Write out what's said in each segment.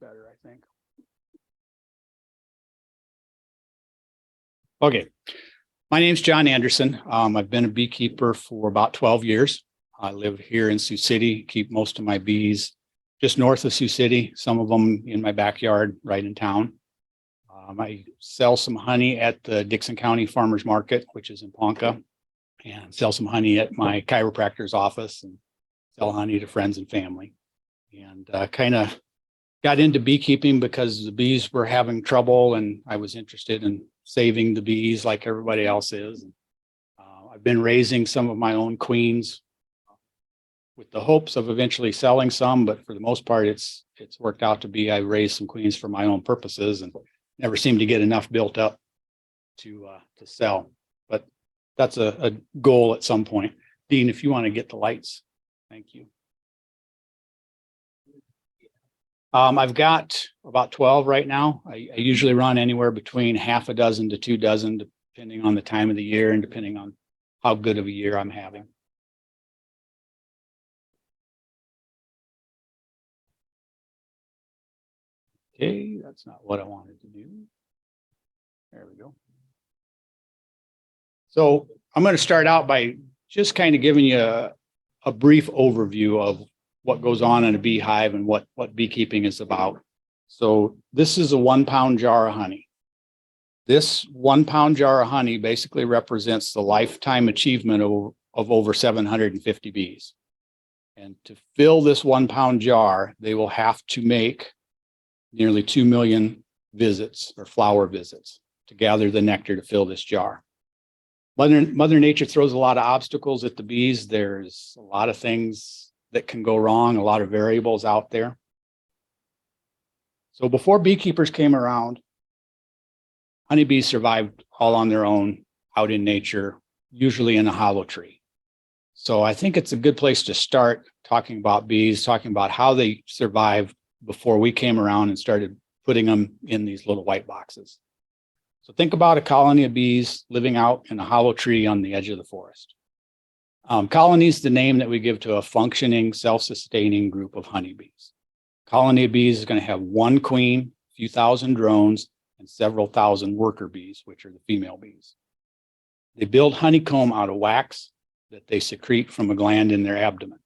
better, I think. Okay, my name's John Anderson. I've been a beekeeper for about 12 years. I live here in Sioux City, keep most of my bees just north of Sioux City, some of them in my backyard right in town. I sell some honey at the Dixon County Farmers Market, which is in Ponca, and sell some honey at my chiropractor's office and sell honey to friends and family. And kind of got into beekeeping because the bees were having trouble and I was interested in saving the bees like everybody else is. I've been raising some of my own queens with the hopes of eventually selling some, but for the most part, it's worked out to be I raised some queens for my own purposes and never seemed to get enough built up to sell. But that's a goal at some point. Dean, if you want to get the lights, thank you. I've got about 12 right now. I usually run anywhere between half a dozen to 2 dozen, depending on the time of the year and depending on how good of a year I'm having. Okay, that's not what I wanted to do. There we go. So I'm going to start out by just kind of giving you a brief overview of what goes on in a beehive and what beekeeping is about. So this is a 1 pound jar of honey. This 1 pound jar of honey basically represents the lifetime achievement of over 750 bees. And to fill this 1 pound jar, they will have to make nearly 2 million visits or flower visits to gather the nectar to fill this jar. Mother Nature throws a lot of obstacles at the bees. There's a lot of things that can go wrong, a lot of variables out there. So before beekeepers came around, honeybees survived all on their own out in nature, usually in a hollow tree. So I think it's a good place to start talking about bees, talking about how they survived before we came around and started putting them in these little white boxes. So think about a colony of bees living out in a hollow tree on the edge of the forest. Colony is the name that we give to a functioning, self-sustaining group of honeybees. Colony of bees is going to have 1 queen, a few thousand drones, and several thousand worker bees, which are the female bees. They build honeycomb out of wax that they secrete from a gland in their abdomen.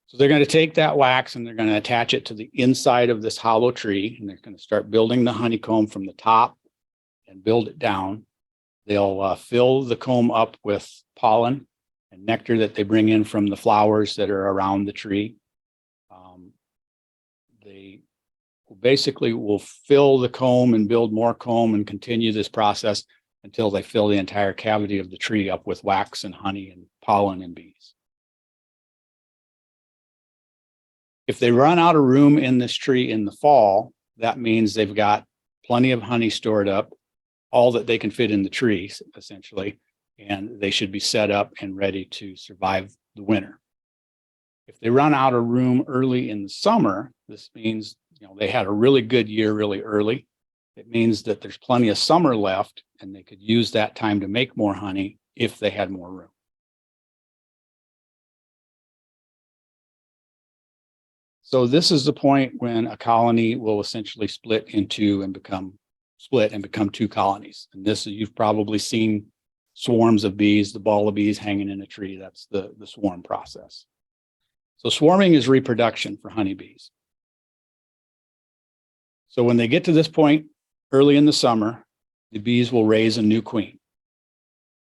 So they're going to take that wax and they're going to attach it to the inside of this hollow tree, and they're going to start building the honeycomb from the top and build it down. They'll fill the comb up with pollen and nectar that they bring in from the flowers that are around the tree. They basically will fill the comb and build more comb and continue this process until they fill the entire cavity of the tree up with wax and honey and pollen and bees. If they run out of room in this tree in the fall, that means they've got plenty of honey stored up, all that they can fit in the tree, essentially, and they should be set up and ready to survive the winter. If they run out of room early in the summer, this means they had a really good year really early. It means that there's plenty of summer left, and they could use that time to make more honey if they had more room. So this is the point when a colony will essentially split and become 2 colonies. And this, you've probably seen swarms of bees, the ball of bees hanging in a tree. That's the swarm process. So swarming is reproduction for honeybees. So when they get to this point early in the summer, the bees will raise a new queen.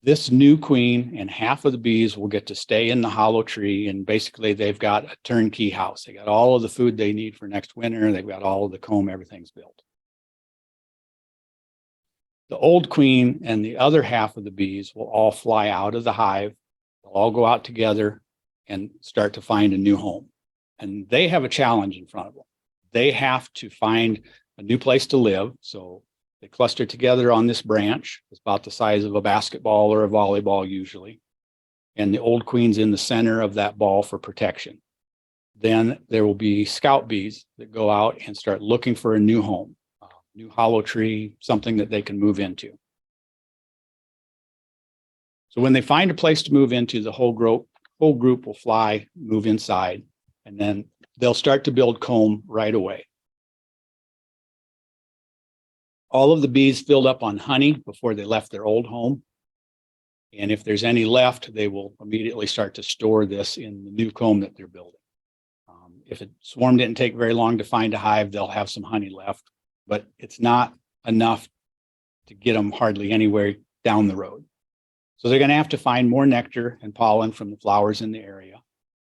This new queen and half of the bees will get to stay in the hollow tree, and basically they've got a turnkey house. They got all of the food they need for next winter. They've got all of the comb, everything's built. The old queen and the other half of the bees will all fly out of the hive. They'll all go out together and start to find a new home. And they have a challenge in front of them. They have to find a new place to live. So they cluster together on this branch. It's about the size of a basketball or a volleyball usually. And the old queen's in the center of that ball for protection. Then there will be scout bees that go out and start looking for a new home, a new hollow tree, something that they can move into. So when they find a place to move into, the whole group will fly, move inside, and then they'll start to build comb right away. All of the bees filled up on honey before they left their old home. And if there's any left, they will immediately start to store this in the new comb that they're building. If a swarm didn't take very long to find a hive, they'll have some honey left, but it's not enough to get them hardly anywhere down the road. So they're going to have to find more nectar and pollen from the flowers in the area.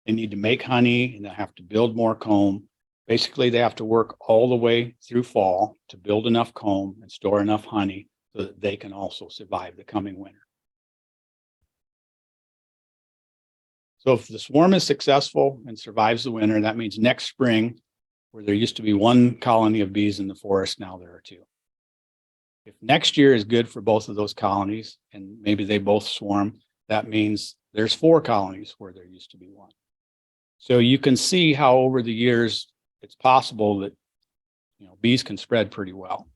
They need to make honey, and they'll have to build more comb. Basically, they have to work all the way through fall to build enough comb and store enough honey so that they can also survive the coming winter. So if the swarm is successful and survives the winter, that means next spring, where there used to be one colony of bees in the forest, now there are two. If next year is good for both of those colonies, and maybe they both swarm, that means there's 4 colonies where there used to be one. So you can see how over the years, it's possible that bees can spread pretty well.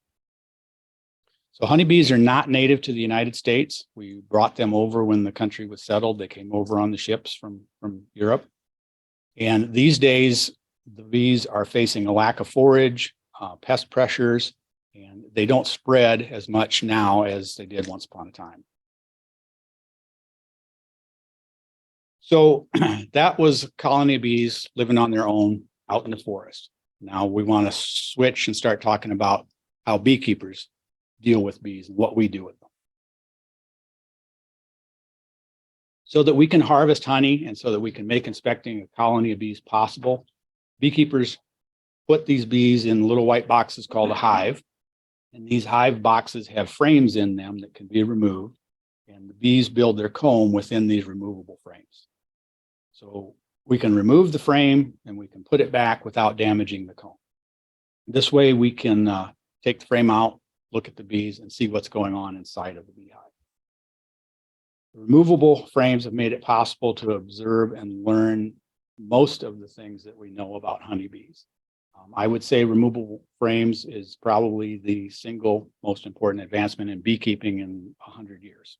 So honeybees are not native to the United States. We brought them over when the country was settled. They came over on the ships from Europe. And these days, the bees are facing a lack of forage, pest pressures, and they don't spread as much now as they did once upon a time. So that was a colony of bees living on their own out in the forest. Now we want to switch and start talking about how beekeepers deal with bees and what we do with them. So that we can harvest honey and so that we can make inspecting a colony of bees possible, beekeepers put these bees in little white boxes called a hive. And these hive boxes have frames in them that can be removed. And the bees build their comb within these removable frames. So we can remove the frame and we can put it back without damaging the comb. This way we can take the frame out, look at the bees, and see what's going on inside of the beehive. The removable frames have made it possible to observe and learn most of the things that we know about honeybees. I would say removable frames is probably the single most important advancement in beekeeping in 100 years.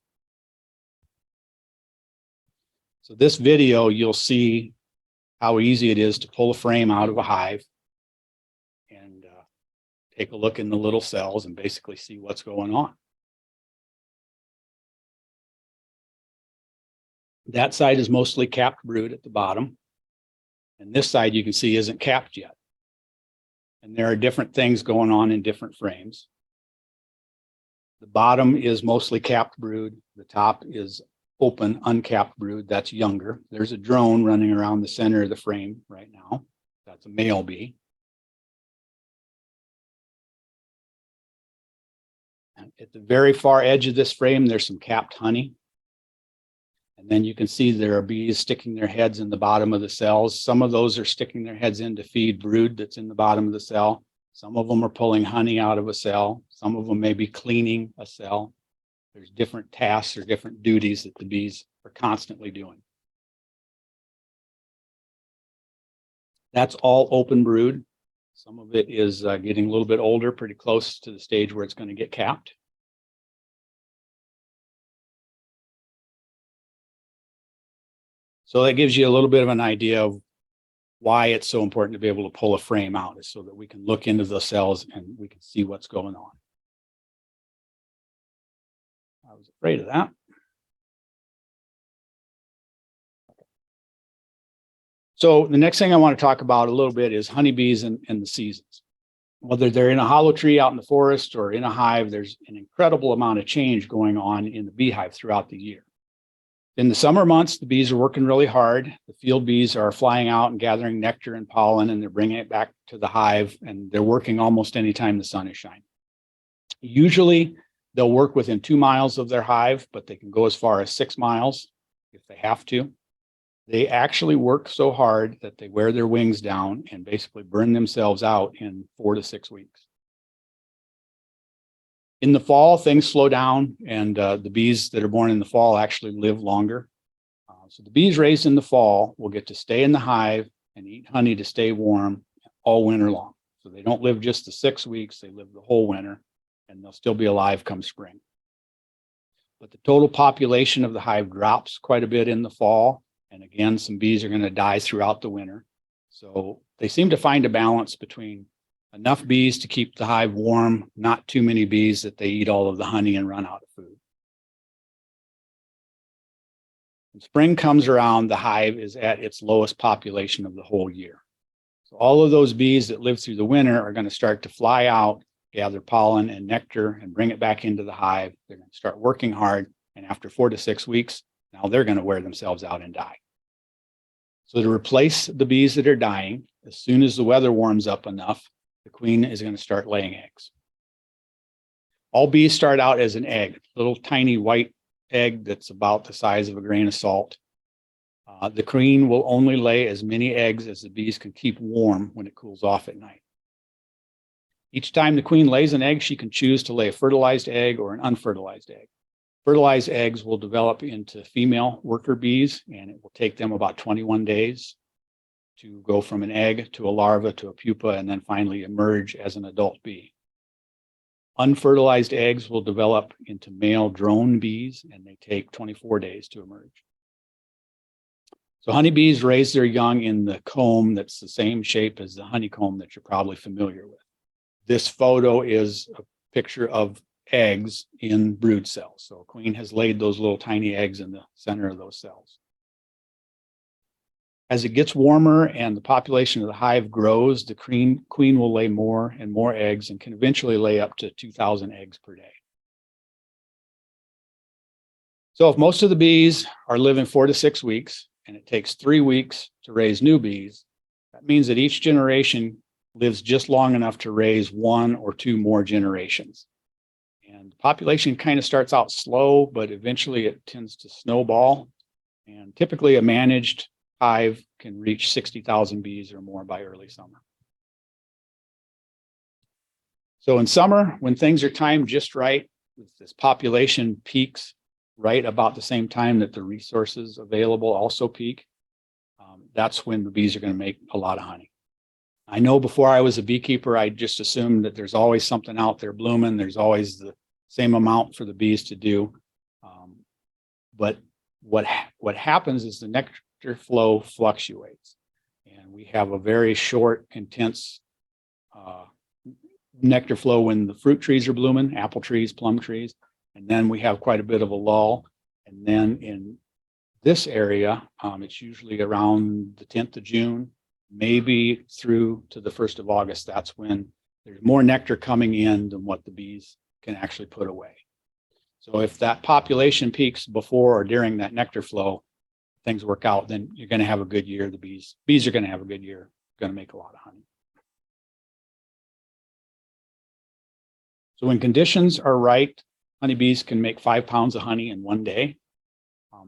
So this video, you'll see how easy it is to pull a frame out of a hive and take a look in the little cells and basically see what's going on. That side is mostly capped brood at the bottom. And this side you can see isn't capped yet. And there are different things going on in different frames. The bottom is mostly capped brood. The top is open, uncapped brood. That's younger. There's a drone running around the center of the frame right now. That's a male bee. And at the very far edge of this frame, there's some capped honey. And then you can see there are bees sticking their heads in the bottom of the cells. Some of those are sticking their heads in to feed brood that's in the bottom of the cell. Some of them are pulling honey out of a cell. Some of them may be cleaning a cell. There's different tasks or different duties that the bees are constantly doing. That's all open brood. Some of it is getting a little bit older, pretty close to the stage where it's going to get capped. So that gives you a little bit of an idea of why it's so important to be able to pull a frame out, is so that we can look into the cells and we can see what's going on. I was afraid of that. So the next thing I want to talk about a little bit is honeybees and the seasons. Whether they're in a hollow tree out in the forest or in a hive, there's an incredible amount of change going on in the beehive throughout the year. In the summer months, the bees are working really hard. The field bees are flying out and gathering nectar and pollen, and they're bringing it back to the hive, and they're working almost any time the sun is shining. Usually, they'll work within 2 miles of their hive, but they can go as far as 6 miles if they have to. They actually work so hard that they wear their wings down and basically burn themselves out in 4 to 6 weeks. In the fall, things slow down, and the bees that are born in the fall actually live longer. So the bees raised in the fall will get to stay in the hive and eat honey to stay warm all winter long. So they don't live just the 6 weeks, they live the whole winter, and they'll still be alive come spring. But the total population of the hive drops quite a bit in the fall. And again, some bees are going to die throughout the winter. So they seem to find a balance between enough bees to keep the hive warm, not too many bees that they eat all of the honey and run out of food. When spring comes around, the hive is at its lowest population of the whole year. So all of those bees that live through the winter are going to start to fly out, gather pollen and nectar, and bring it back into the hive. They're going to start working hard. And after 4 to 6 weeks, now they're going to wear themselves out and die. So to replace the bees that are dying, as soon as the weather warms up enough, the queen is going to start laying eggs. All bees start out as an egg, little tiny white egg that's about the size of a grain of salt. The queen will only lay as many eggs as the bees can keep warm when it cools off at night. Each time the queen lays an egg, she can choose to lay a fertilized egg or an unfertilized egg. Fertilized eggs will develop into female worker bees, and it will take them about 21 days to go from an egg to a larva to a pupa and then finally emerge as an adult bee. Unfertilized eggs will develop into male drone bees, and they take 24 days to emerge. So honeybees raise their young in the comb that's the same shape as the honeycomb that you're probably familiar with. This photo is a picture of eggs in brood cells. So a queen has laid those little tiny eggs in the center of those cells. As it gets warmer and the population of the hive grows, the queen will lay more and more eggs and can eventually lay up to 2,000 eggs per day. So if most of the bees are living 4 to 6 weeks, and it takes 3 weeks to raise new bees, that means that each generation lives just long enough to raise 1 or 2 more generations. And the population kind of starts out slow, but eventually it tends to snowball. And typically a managed hive can reach 60,000 bees or more by early summer. So in summer, when things are timed just right, this population peaks right about the same time that the resources available also peak. That's when the bees are going to make a lot of honey. I know before I was a beekeeper, I just assumed that there's always something out there blooming. There's always the same amount for the bees to do. But what happens is the nectar flow fluctuates. And we have a very short, intense nectar flow when the fruit trees are blooming, apple trees, plum trees. And then we have quite a bit of a lull. And then in this area, it's usually around the 10th of June, maybe through to the 1st of August. That's when there's more nectar coming in than what the bees can actually put away. So if that population peaks before or during that nectar flow, things work out, then you're going to have a good year. The bees are going to have a good year, going to make a lot of honey. So when conditions are right, honeybees can make 5 pounds of honey in 1 day.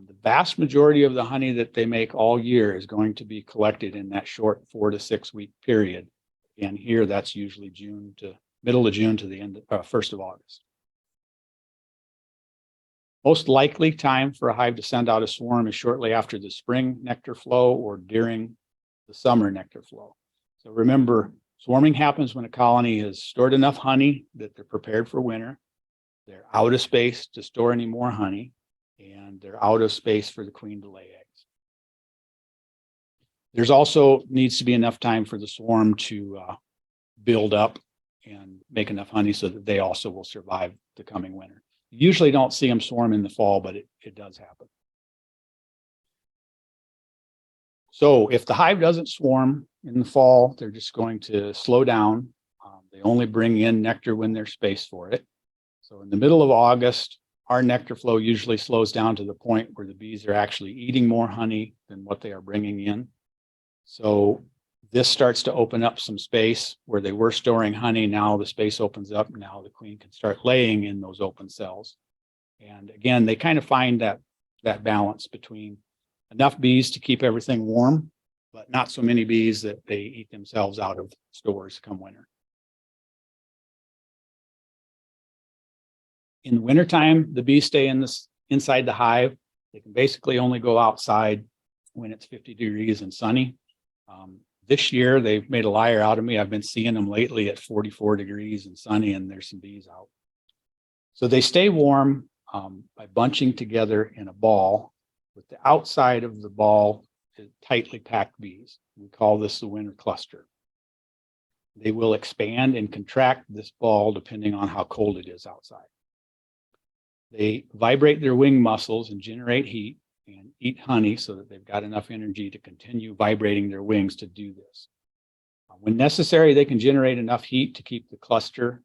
The vast majority of the honey that they make all year is going to be collected in that short 4 to 6 week period. And here, that's usually June to middle of June to the end of 1st of August. Most likely time for a hive to send out a swarm is shortly after the spring nectar flow or during the summer nectar flow. So remember, swarming happens when a colony has stored enough honey that they're prepared for winter. They're out of space to store any more honey, and they're out of space for the queen to lay eggs. There's also needs to be enough time for the swarm to build up and make enough honey so that they also will survive the coming winter. You usually don't see them swarm in the fall, but it does happen. So if the hive doesn't swarm in the fall, they're just going to slow down. They only bring in nectar when there's space for it. So in the middle of August, our nectar flow usually slows down to the point where the bees are actually eating more honey than what they are bringing in. So this starts to open up some space where they were storing honey. Now the space opens up. Now the queen can start laying in those open cells. And again, they kind of find that balance between enough bees to keep everything warm, but not so many bees that they eat themselves out of stores come winter. In the wintertime, the bees stay inside the hive. They can basically only go outside when it's 50 degrees and sunny. This year, they've made a liar out of me. I've been seeing them lately at 44 degrees and sunny, and there's some bees out. So they stay warm by bunching together in a ball, with the outside of the ball tightly packed bees. We call this the winter cluster. They will expand and contract this ball depending on how cold it is outside. They vibrate their wing muscles and generate heat and eat honey so that they've got enough energy to continue vibrating their wings to do this. When necessary, they can generate enough heat to keep the cluster,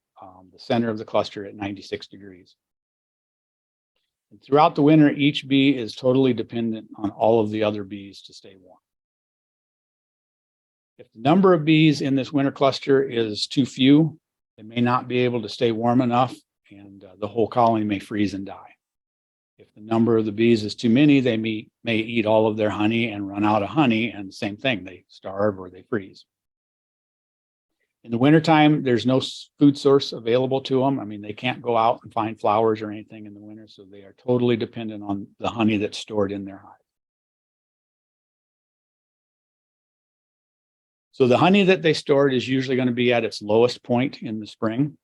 the center of the cluster, at 96 degrees. And throughout the winter, each bee is totally dependent on all of the other bees to stay warm. If the number of bees in this winter cluster is too few, they may not be able to stay warm enough, and the whole colony may freeze and die. If the number of the bees is too many, they may eat all of their honey and run out of honey, and the same thing, they starve or they freeze. In the wintertime, there's no food source available to them. I mean, they can't go out and find flowers or anything in the winter, so they are totally dependent on the honey that's stored in their hive. So the honey that they stored is usually going to be at its lowest point in the spring.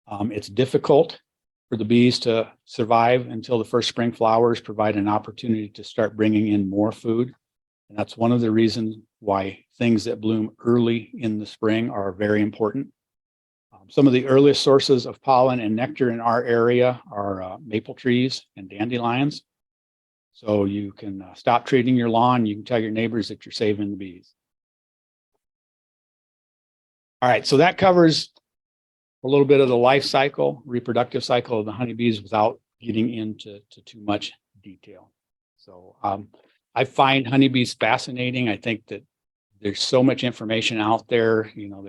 It's difficult for the bees to survive until the first spring flowers provide an opportunity to start bringing in more food. And that's one of the reasons why things that bloom early in the spring are very important. Some of the earliest sources of pollen and nectar in our area are maple trees and dandelions. So you can stop treating your lawn. You can tell your neighbors that you're saving the bees. All right, so that covers a little bit of the life cycle, reproductive cycle of the honeybees without getting into too much detail. So I find honeybees fascinating. I think that there's so much information out there. You know,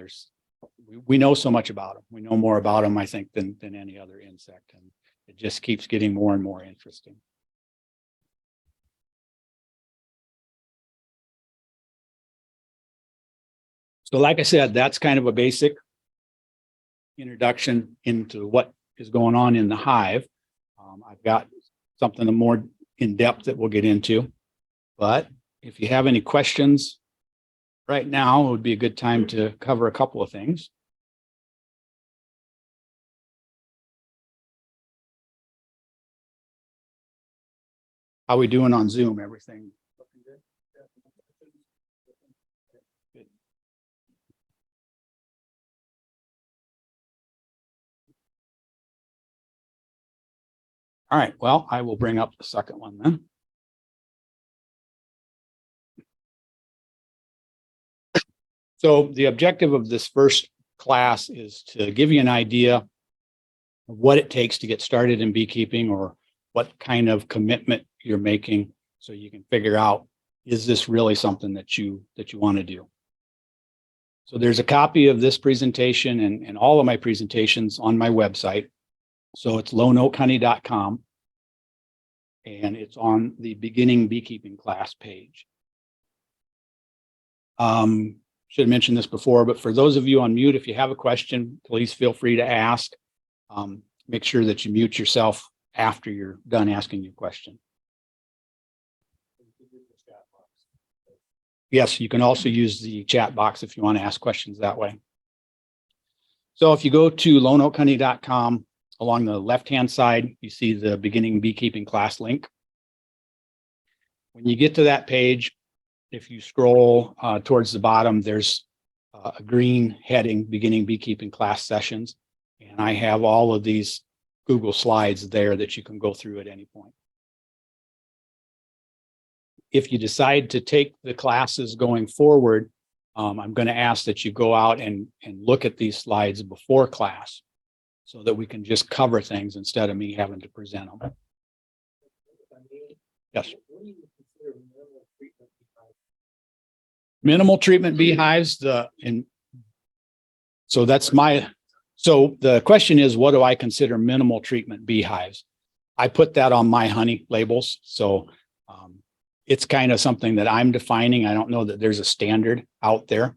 we know so much about them. We know more about them, I think, than any other insect, and it just keeps getting more and more interesting. So like I said, that's kind of a basic introduction into what is going on in the hive. I've got something more in depth that we'll get into, but if you have any questions right now, it would be a good time to cover a couple of things. How are we doing on Zoom? Everything looking good? Good. All right, well, I will bring up the second one then. So the objective of this first class is to give you an idea of what it takes to get started in beekeeping, or what kind of commitment you're making, so you can figure out, is this really something that you want to do? So there's a copy of this presentation and all of my presentations on my website. So it's loneoakhoney.com, and it's on the beginning beekeeping class page. Should have mentioned this before, but for those of you on mute, if you have a question, please feel free to ask. Make sure that you mute yourself after you're done asking your question. Yes, you can also use the chat box if you want to ask questions that way. So if you go to loneoakhoney.com, along the left-hand side, you see the beginning beekeeping class link. When you get to that page, if you scroll towards the bottom, there's a green heading, beginning beekeeping class sessions. And I have all of these Google slides there that you can go through at any point. If you decide to take the classes going forward, I'm going to ask that you go out and look at these slides before class, so that we can just cover things instead of me having to present them. Yes. Minimal treatment beehives. So the question is, what do I consider minimal treatment beehives? I put that on my honey labels. So it's kind of something that I'm defining. I don't know that there's a standard out there,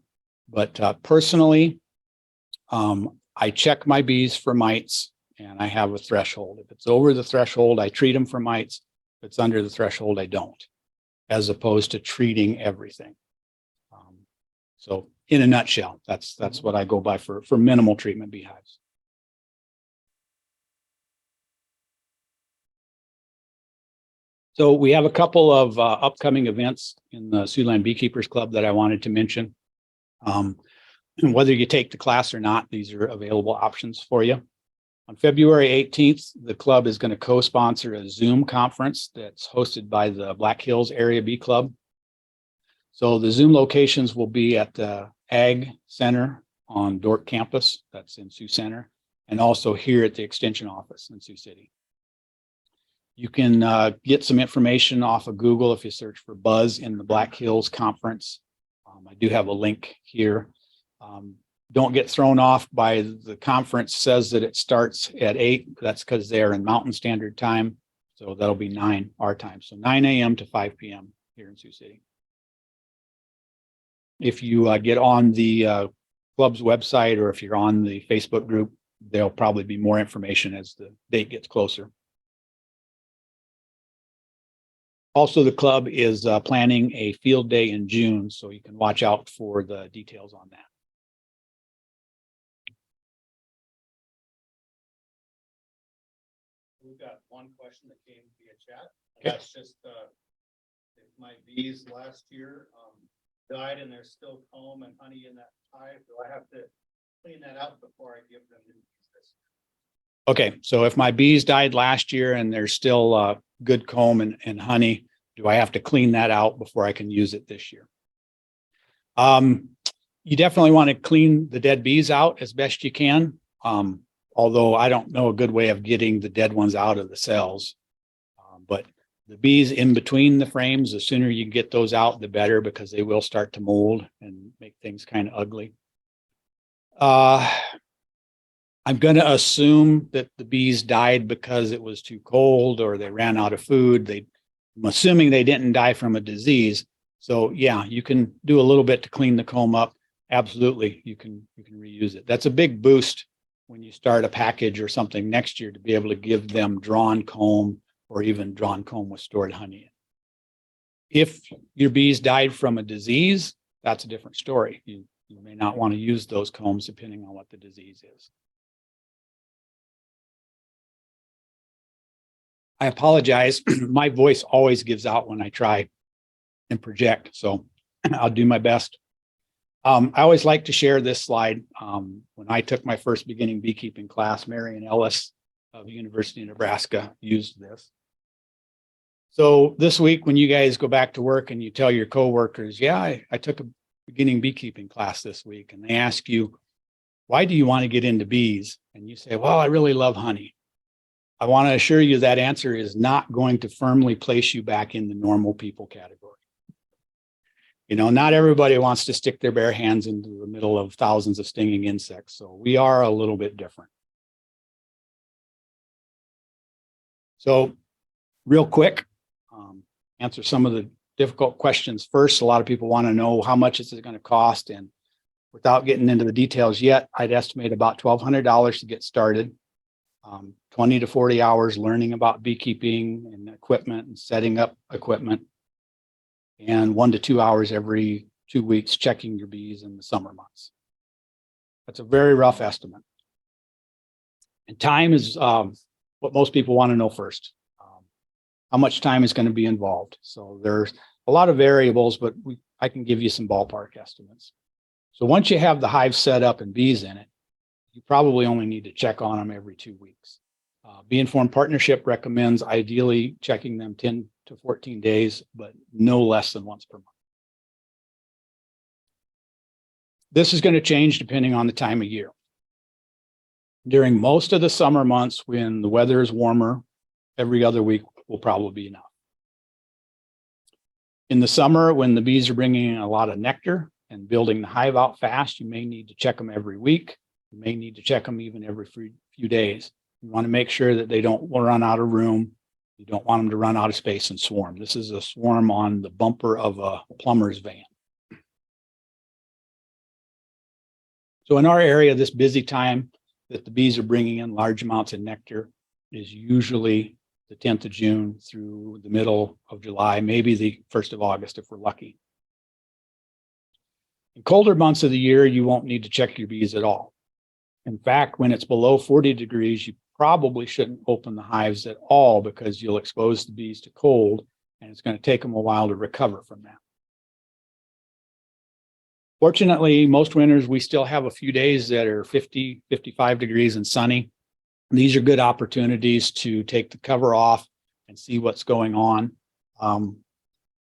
but personally, I check my bees for mites, and I have a threshold. If it's over the threshold, I treat them for mites. If it's under the threshold, I don't, as opposed to treating everything. So in a nutshell, that's what I go by for minimal treatment beehives. So we have a couple of upcoming events in the Siouxland Beekeepers Club that I wanted to mention. Whether you take the class or not, these are available options for you. On February 18th, the club is going to co-sponsor a Zoom conference that's hosted by the Black Hills Area Bee Club. So the Zoom locations will be at the Ag Center on Dork campus, that's in Sioux Center, and also here at the Extension office in Sioux City. You can get some information off of Google if you search for Buzz in the Black Hills Conference. I do have a link here. Don't get thrown off by the conference says that it starts at 8. That's because they're in Mountain Standard Time. So that'll be 9 our time. So 9 a.m. to 5 p.m. here in Sioux City. If you get on the club's website or if you're on the Facebook group, there'll probably be more information as the date gets closer. Also, the club is planning a field day in June, so you can watch out for the details on that. We've got one question that came via chat. Okay. That's just if my bees last year died and there's still comb and honey in that hive, do I have to clean that out before I give them new bees this year? Okay, so if my bees died last year and there's still good comb and honey, do I have to clean that out before I can use it this year? You definitely want to clean the dead bees out as best you can. Although I don't know a good way of getting the dead ones out of the cells. But the bees in between the frames, the sooner you get those out, the better, because they will start to mold and make things kind of ugly. I'm going to assume that the bees died because it was too cold or they ran out of food. I'm assuming they didn't die from a disease. So yeah, you can do a little bit to clean the comb up. Absolutely, you can reuse it. That's a big boost when you start a package or something next year to be able to give them drawn comb or even drawn comb with stored honey. If your bees died from a disease, that's a different story. You may not want to use those combs depending on what the disease is. I apologize. My voice always gives out when I try and project, so I'll do my best. I always like to share this slide. When I took my first beginning beekeeping class, Marion Ellis of the University of Nebraska used this. So this week, when you guys go back to work and you tell your coworkers, yeah, I took a beginning beekeeping class this week, and they ask you, why do you want to get into bees? And you say, well, I really love honey. I want to assure you that answer is not going to firmly place you back in the normal people category. You know, not everybody wants to stick their bare hands into the middle of thousands of stinging insects. So we are a little bit different. So real quick, answer some of the difficult questions first. A lot of people want to know how much is it going to cost. And without getting into the details yet, I'd estimate about $1,200 to get started. 20 to 40 hours learning about beekeeping and equipment and setting up equipment. And 1 to 2 hours every 2 weeks checking your bees in the summer months. That's a very rough estimate. And time is what most people want to know first. How much time is going to be involved? So there's a lot of variables, but I can give you some ballpark estimates. So once you have the hive set up and bees in it, you probably only need to check on them every 2 weeks. Bee Informed Partnership recommends ideally checking them 10 to 14 days, but no less than once per month. This is going to change depending on the time of year. During most of the summer months, when the weather is warmer, every other week will probably be enough. In the summer, when the bees are bringing in a lot of nectar and building the hive out fast, you may need to check them every week. You may need to check them even every few days. You want to make sure that they don't run out of room. You don't want them to run out of space and swarm. This is a swarm on the bumper of a plumber's van. So in our area, this busy time that the bees are bringing in large amounts of nectar is usually the 10th of June through the middle of July, maybe the 1st of August if we're lucky. In colder months of the year, you won't need to check your bees at all. In fact, when it's below 40 degrees, you probably shouldn't open the hives at all because you'll expose the bees to cold and it's going to take them a while to recover from that. Fortunately, most winters, we still have a few days that are 50, 55 degrees and sunny. These are good opportunities to take the cover off and see what's going on.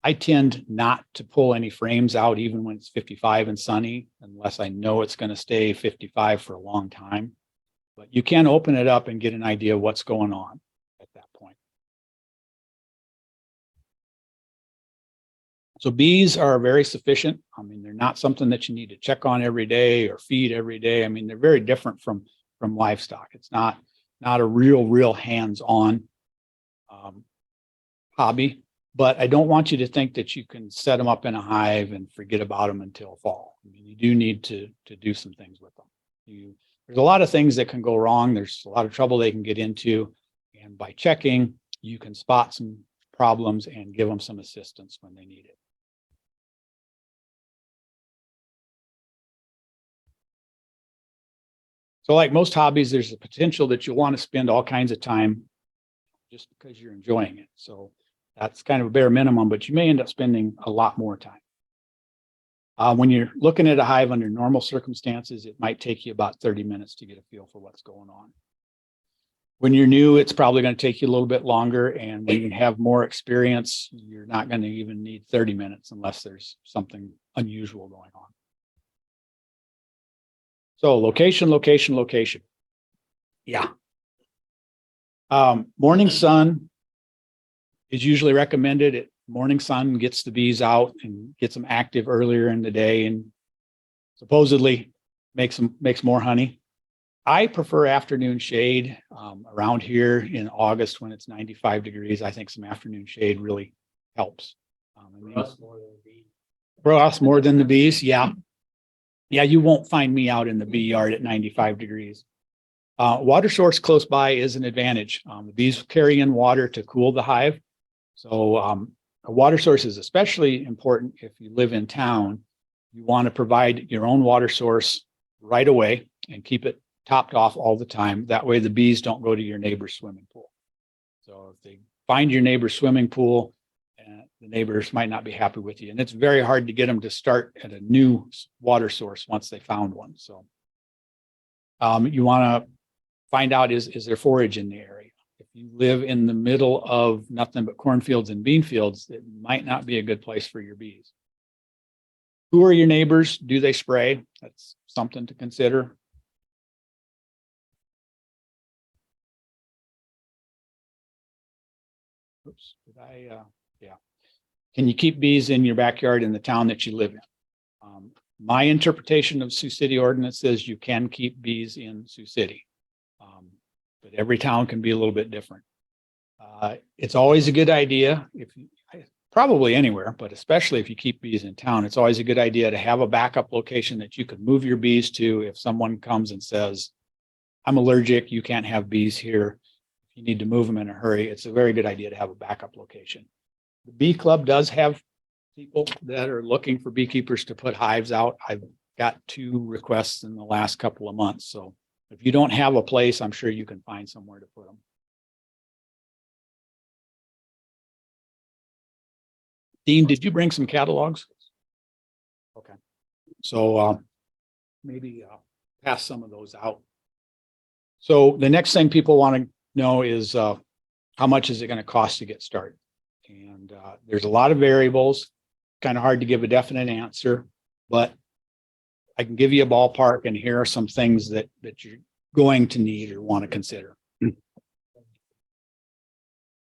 I tend not to pull any frames out even when it's 55 and sunny, unless I know it's going to stay 55 for a long time. But you can open it up and get an idea of what's going on at that point. So bees are very sufficient. I mean, they're not something that you need to check on every day or feed every day. I mean, they're very different from livestock. It's not a real hands-on hobby. But I don't want you to think that you can set them up in a hive and forget about them until fall. I mean, you do need to do some things with them. There's a lot of things that can go wrong. There's a lot of trouble they can get into. And by checking, you can spot some problems and give them some assistance when they need it. So like most hobbies, there's a potential that you'll want to spend all kinds of time just because you're enjoying it. So that's kind of a bare minimum, but you may end up spending a lot more time. When you're looking at a hive under normal circumstances, it might take you about 30 minutes to get a feel for what's going on. When you're new, it's probably going to take you a little bit longer. And when you have more experience, you're not going to even need 30 minutes unless there's something unusual going on. So location. Yeah. Morning sun is usually recommended. Morning sun gets the bees out and gets them active earlier in the day and supposedly makes more honey. I prefer afternoon shade. Around here in August when it's 95 degrees, I think some afternoon shade really helps. For us more than the bees, yeah. Yeah, you won't find me out in the bee yard at 95 degrees. Water source close by is an advantage. The bees carry in water to cool the hive. So a water source is especially important if you live in town. You want to provide your own water source right away and keep it topped off all the time. That way the bees don't go to your neighbor's swimming pool. So if they find your neighbor's swimming pool, the neighbors might not be happy with you. And it's very hard to get them to start at a new water source once they found one. So you want to find out, is there forage in the area? If you live in the middle of nothing but cornfields and bean fields, it might not be a good place for your bees. Who are your neighbors? Do they spray? That's something to consider. Oops, yeah. Can you keep bees in your backyard in the town that you live in? My interpretation of Sioux City ordinance says you can keep bees in Sioux City, but every town can be a little bit different. It's always a good idea, probably anywhere, but especially if you keep bees in town, it's always a good idea to have a backup location that you can move your bees to if someone comes and says, I'm allergic, you can't have bees here. If you need to move them in a hurry, it's a very good idea to have a backup location. The bee club does have people that are looking for beekeepers to put hives out. I've got 2 requests in the last couple of months. So if you don't have a place, I'm sure you can find somewhere to put them. Dean, did you bring some catalogs? Okay. So maybe pass some of those out. So the next thing people want to know is how much is it going to cost to get started? And there's a lot of variables, kind of hard to give a definite answer, but I can give you a ballpark, and here are some things that you're going to need or want to consider.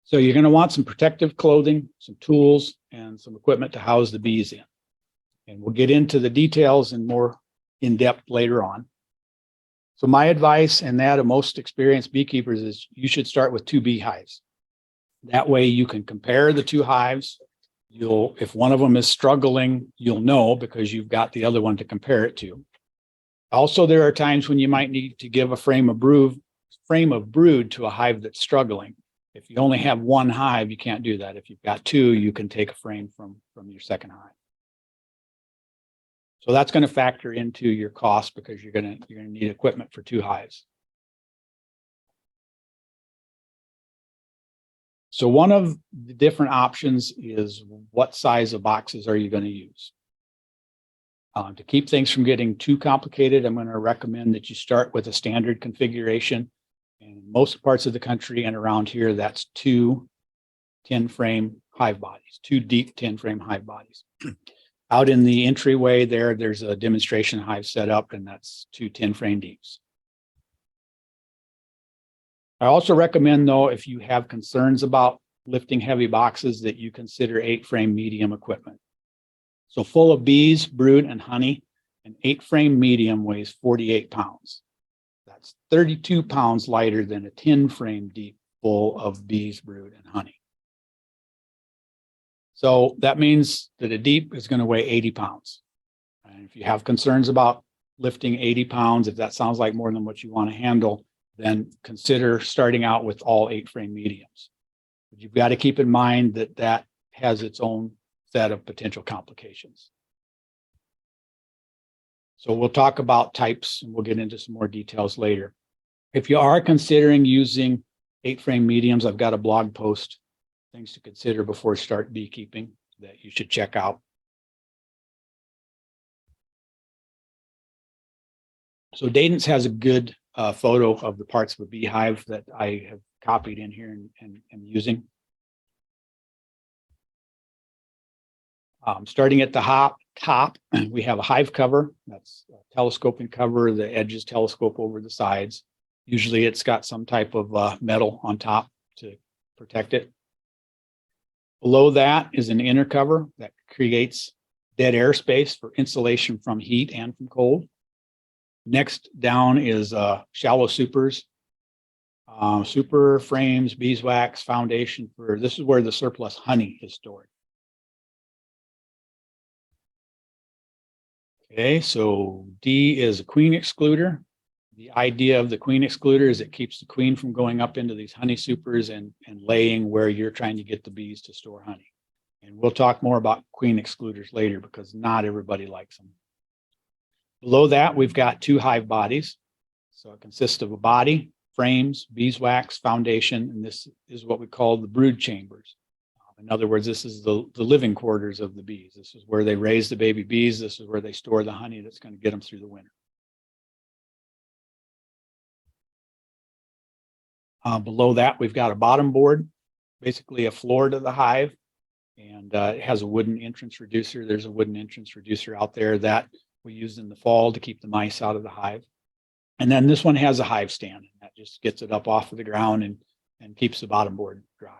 So you're going to want some protective clothing, some tools, and some equipment to house the bees in. And we'll get into the details and more in depth later on. So my advice and that of most experienced beekeepers is you should start with 2 beehives. That way you can compare the 2 hives. If one of them is struggling, you'll know because you've got the other one to compare it to. Also, there are times when you might need to give a frame of brood to a hive that's struggling. If you only have 1 hive, you can't do that. If you've got 2, you can take a frame from your second hive. So that's going to factor into your cost because you're going to need equipment for 2 hives. So one of the different options is what size of boxes are you going to use? To keep things from getting too complicated, I'm going to recommend that you start with a standard configuration. And in most parts of the country and around here, that's 2 10-frame hive bodies, 2 deep 10-frame hive bodies. Out in the entryway there's a demonstration hive set up, and that's 2 10-frame deeps. I also recommend, though, if you have concerns about lifting heavy boxes, that you consider 8-frame medium equipment. So full of bees, brood, and honey, an 8-frame medium weighs 48 pounds. That's 32 pounds lighter than a 10-frame deep full of bees, brood, and honey. So that means that a deep is going to weigh 80 pounds. And if you have concerns about lifting 80 pounds, if that sounds like more than what you want to handle, then consider starting out with all 8-frame mediums. But you've got to keep in mind that that has its own set of potential complications. So we'll talk about types, and we'll get into some more details later. If you are considering using 8-frame mediums, I've got a blog post, things to consider before you start beekeeping, that you should check out. So Dayton's has a good photo of the parts of a beehive that I have copied in here and using. Starting at the top, we have a hive cover. That's a telescoping cover. The edges telescope over the sides. Usually it's got some type of metal on top to protect it. Below that is an inner cover that creates dead air space for insulation from heat and from cold. Next down is shallow supers, super frames, beeswax, foundation for, this is where the surplus honey is stored. Okay, so D is a queen excluder. The idea of the queen excluder is it keeps the queen from going up into these honey supers and laying where you're trying to get the bees to store honey. And we'll talk more about queen excluders later because not everybody likes them. Below that, we've got 2 hive bodies. So it consists of a body, frames, beeswax, foundation, and this is what we call the brood chambers. In other words, this is the living quarters of the bees. This is where they raise the baby bees. This is where they store the honey that's going to get them through the winter. Below that, we've got a bottom board, basically a floor to the hive, and it has a wooden entrance reducer. There's a wooden entrance reducer out there that we use in the fall to keep the mice out of the hive. And then this one has a hive stand, and that just gets it up off of the ground and keeps the bottom board dry.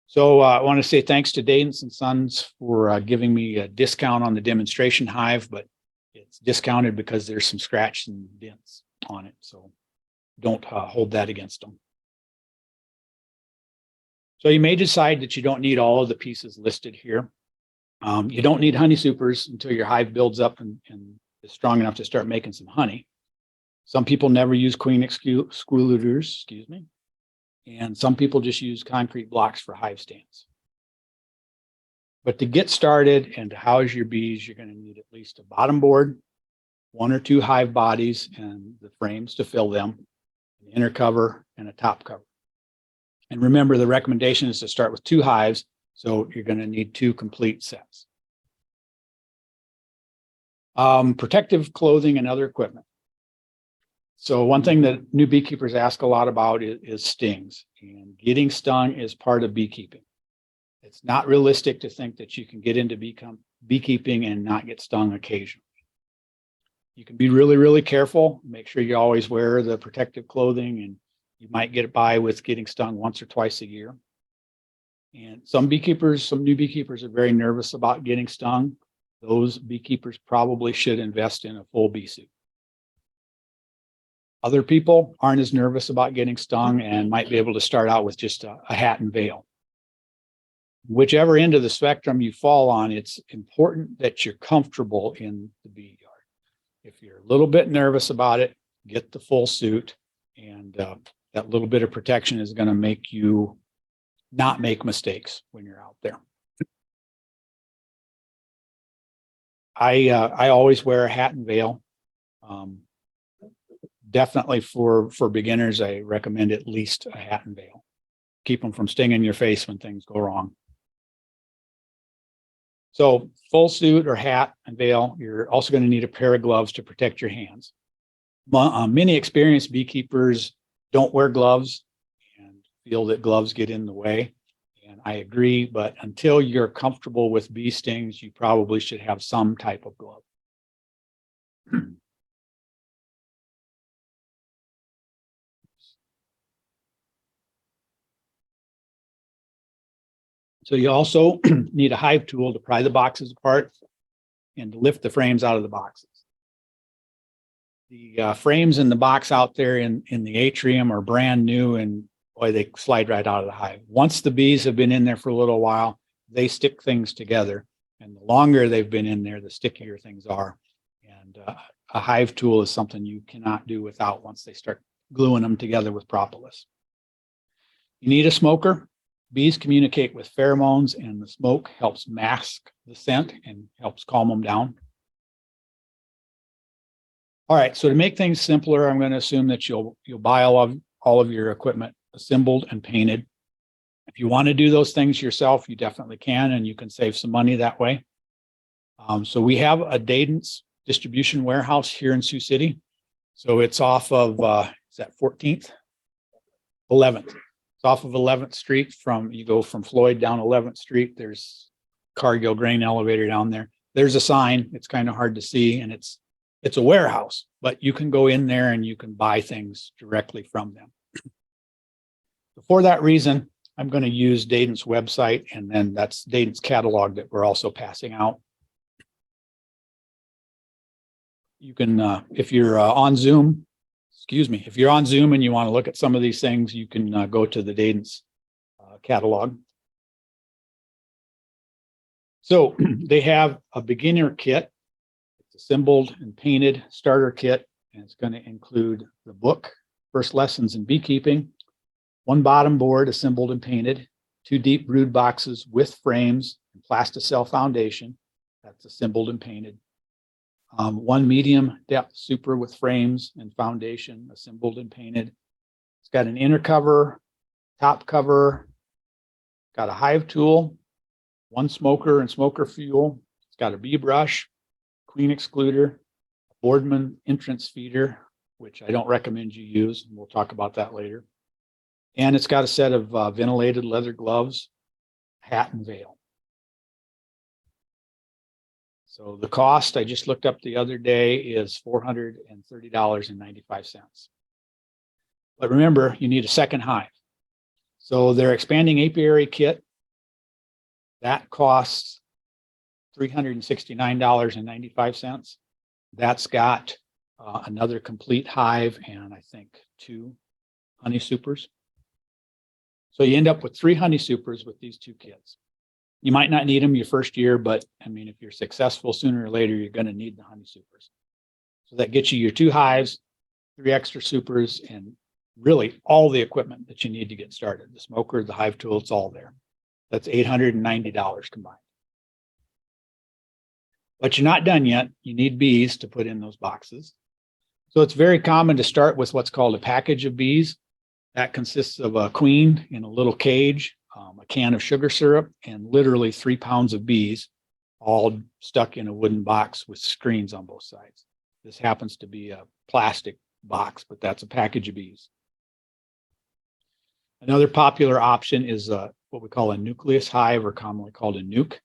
So I want to say thanks to Dayton & Sons for giving me a discount on the demonstration hive, but it's discounted because there's some scratches and dents on it. So don't hold that against them. So you may decide that you don't need all of the pieces listed here. You don't need honey supers until your hive builds up and is strong enough to start making some honey. Some people never use queen excluders, and some people just use concrete blocks for hive stands. But to get started and to house your bees, you're going to need at least a bottom board, 1 or 2 hive bodies and the frames to fill them, an inner cover and a top cover. And remember, the recommendation is to start with 2 hives, so you're going to need 2 complete sets. Protective clothing and other equipment. So one thing that new beekeepers ask a lot about is stings, and getting stung is part of beekeeping. It's not realistic to think that you can get into beekeeping and not get stung occasionally. You can be really, really careful. Make sure you always wear the protective clothing, and you might get by with getting stung once or twice a year. And some new beekeepers are very nervous about getting stung. Those beekeepers probably should invest in a full bee suit. Other people aren't as nervous about getting stung and might be able to start out with just a hat and veil. Whichever end of the spectrum you fall on, it's important that you're comfortable in the bee yard. If you're a little bit nervous about it, get the full suit, and that little bit of protection is going to make you not make mistakes when you're out there. I always wear a hat and veil. definitely for beginners, I recommend at least a hat and veil. Keep them from stinging your face when things go wrong. So full suit or hat and veil, you're also going to need a pair of gloves to protect your hands. Many experienced beekeepers don't wear gloves and feel that gloves get in the way. And I agree, but until you're comfortable with bee stings, you probably should have some type of glove. So you also need a hive tool to pry the boxes apart and to lift the frames out of the boxes. The frames in the box out there in the atrium are brand new, and boy, they slide right out of the hive. Once the bees have been in there for a little while, they stick things together. And the longer they've been in there, the stickier things are. And a hive tool is something you cannot do without once they start gluing them together with propolis. You need a smoker. Bees communicate with pheromones, and the smoke helps mask the scent and helps calm them down. All right, so to make things simpler, I'm going to assume that you'll buy all of your equipment assembled and painted. If you want to do those things yourself, you definitely can, and you can save some money that way. So we have a Dayton's distribution warehouse here in Sioux City. So it's off of, is that 14th? 11th. It's off of 11th Street. You go from Floyd down 11th Street. There's Cargill grain elevator down there. There's a sign. It's kind of hard to see, and it's a warehouse, but you can go in there and you can buy things directly from them. For that reason, I'm going to use Dayton's website, and then that's Dayton's catalog that we're also passing out. You can, if you're on Zoom, if you're on Zoom and you want to look at some of these things, you can go to the Dayton's catalog. So they have a beginner kit. It's assembled and painted starter kit, and it's going to include the book, First Lessons in Beekeeping, one bottom board assembled and painted, 2 deep brood boxes with frames and plasticell foundation that's assembled and painted, 1 medium depth super with frames and foundation assembled and painted. It's got an inner cover, top cover, got a hive tool, 1 smoker and smoker fuel. It's got a bee brush, queen excluder, Boardman entrance feeder, which I don't recommend you use. And we'll talk about that later. And it's got a set of ventilated leather gloves, hat and veil. So the cost I just looked up the other day is $430.95. But remember, you need a second hive. So their expanding apiary kit, that costs $369.95. That's got another complete hive and I think 2 honey supers. So you end up with 3 honey supers with these 2 kits. You might not need them your first year, but I mean, if you're successful, sooner or later, you're going to need the honey supers. So that gets you your 2 hives, 3 extra supers, and really all the equipment that you need to get started. The smoker, the hive tool, it's all there. That's $890 combined. But you're not done yet. You need bees to put in those boxes. So it's very common to start with what's called a package of bees. That consists of a queen in a little cage, a can of sugar syrup, and literally 3 pounds of bees, all stuck in a wooden box with screens on both sides. This happens to be a plastic box, but that's a package of bees. Another popular option is what we call a nucleus hive, or commonly called a nuke.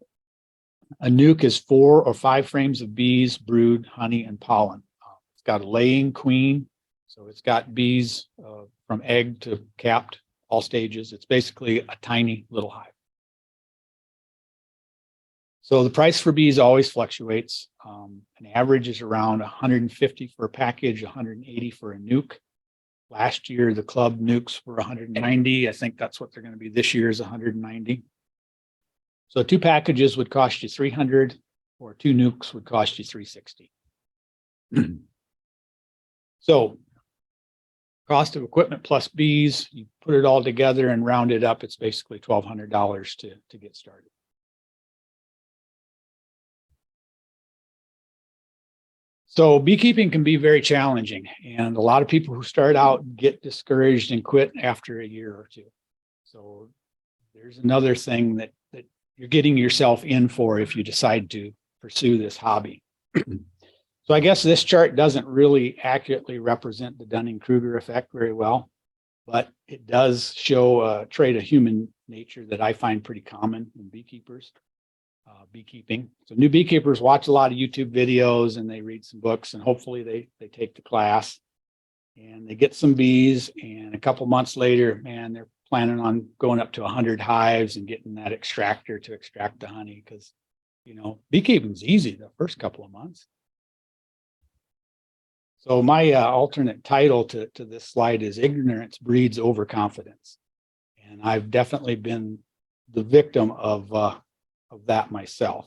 A nuke is 4 or 5 frames of bees, brood, honey, and pollen. It's got a laying queen, so it's got bees from egg to capped, all stages. It's basically a tiny little hive. So the price for bees always fluctuates. An average is around $150 for a package, $180 for a nuke. Last year, the club nukes were $190. I think that's what they're going to be this year, is $190. So 2 packages would cost you $300, or 2 nukes would cost you $360. So cost of equipment plus bees, you put it all together and round it up, it's basically $1,200 to get started. So beekeeping can be very challenging, and a lot of people who start out get discouraged and quit after a year or two. So there's another thing that you're getting yourself in for if you decide to pursue this hobby. So I guess this chart doesn't really accurately represent the Dunning-Kruger effect very well, but it does show a trait of human nature that I find pretty common in beekeepers. Beekeeping. So new beekeepers watch a lot of YouTube videos and they read some books, and hopefully they take the class and they get some bees, and a couple months later, man, they're planning on going up to 100 hives and getting that extractor to extract the honey, because beekeeping's easy the first couple of months. So my alternate title to this slide is Ignorance Breeds Overconfidence. And I've definitely been the victim of that myself.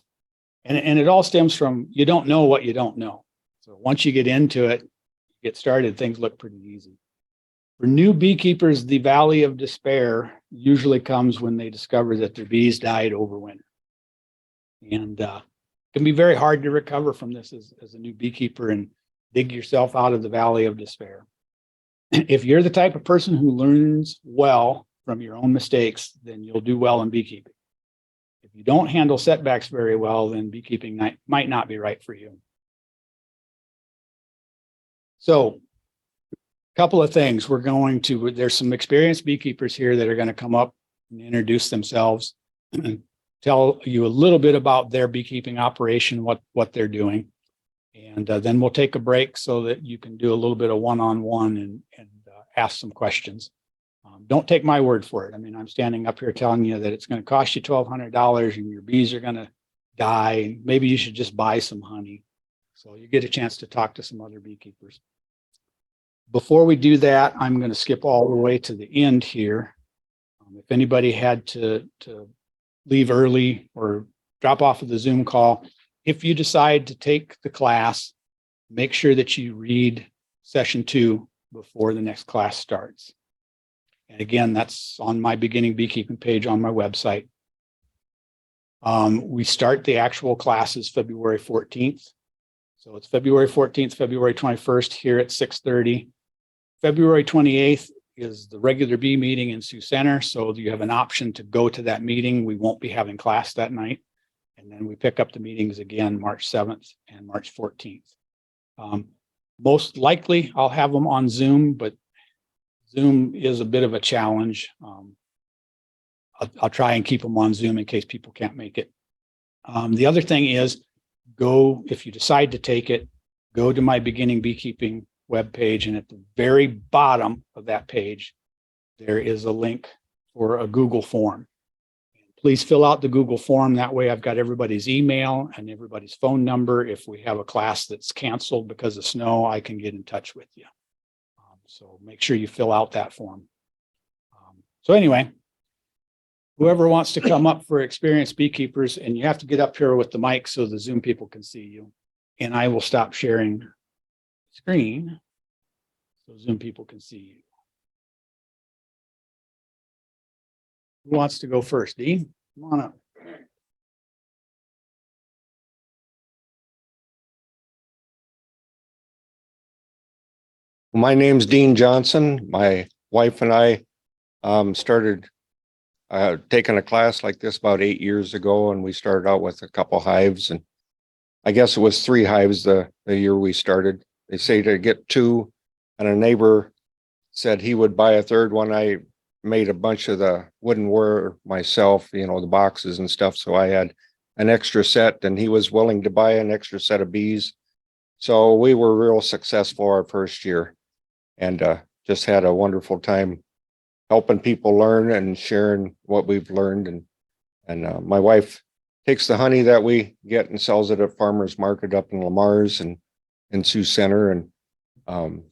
And it all stems from, you don't know what you don't know. So once you get into it, get started, things look pretty easy. For new beekeepers, the valley of despair usually comes when they discover that their bees died over winter. And it can be very hard to recover from this as a new beekeeper and dig yourself out of the valley of despair. If you're the type of person who learns well from your own mistakes, then you'll do well in beekeeping. If you don't handle setbacks very well, then beekeeping might not be right for you. So a couple of things there's some experienced beekeepers here that are going to come up and introduce themselves and tell you a little bit about their beekeeping operation, what they're doing. And then we'll take a break so that you can do a little bit of one-on-one and ask some questions. Don't take my word for it. I mean, I'm standing up here telling you that it's going to cost you $1,200 and your bees are going to die. Maybe you should just buy some honey. So you get a chance to talk to some other beekeepers. Before we do that, I'm going to skip all the way to the end here. If anybody had to leave early or drop off of the Zoom call, if you decide to take the class, make sure that you read session 2 before the next class starts. And again, that's on my beginning beekeeping page on my website. We start the actual classes February 14th. So it's February 14th, February 21st here at 6:30. February 28th is the regular bee meeting in Sioux Center. So you have an option to go to that meeting. We won't be having class that night. And then we pick up the meetings again, March 7th and March 14th. Most likely I'll have them on Zoom, but Zoom is a bit of a challenge. I'll try and keep them on Zoom in case people can't make it. The other thing is, if you decide to take it, go to my beginning beekeeping webpage, and at the very bottom of that page, there is a link for a Google form. Please fill out the Google form. That way I've got everybody's email and everybody's phone number. If we have a class that's canceled because of snow, I can get in touch with you. So make sure you fill out that form. So anyway, whoever wants to come up for experienced beekeepers, and you have to get up here with the mic so the Zoom people can see you. And I will stop sharing screen so Zoom people can see you. Who wants to go first? Dean, come on up. My name's Dean Johnson. My wife and I started taking a class like this about 8 years ago, and we started out with a couple hives, and I guess it was 3 hives the year we started. They say to get 2, and a neighbor said he would buy a 3rd one. I made a bunch of the woodenware myself, the boxes and stuff, so I had an extra set, and he was willing to buy an extra set of bees. So we were real successful our first year, and just had a wonderful time helping people learn and sharing what we've learned. And my wife takes the honey that we get and sells it at farmers market up in Lamar's and in Sioux Center. And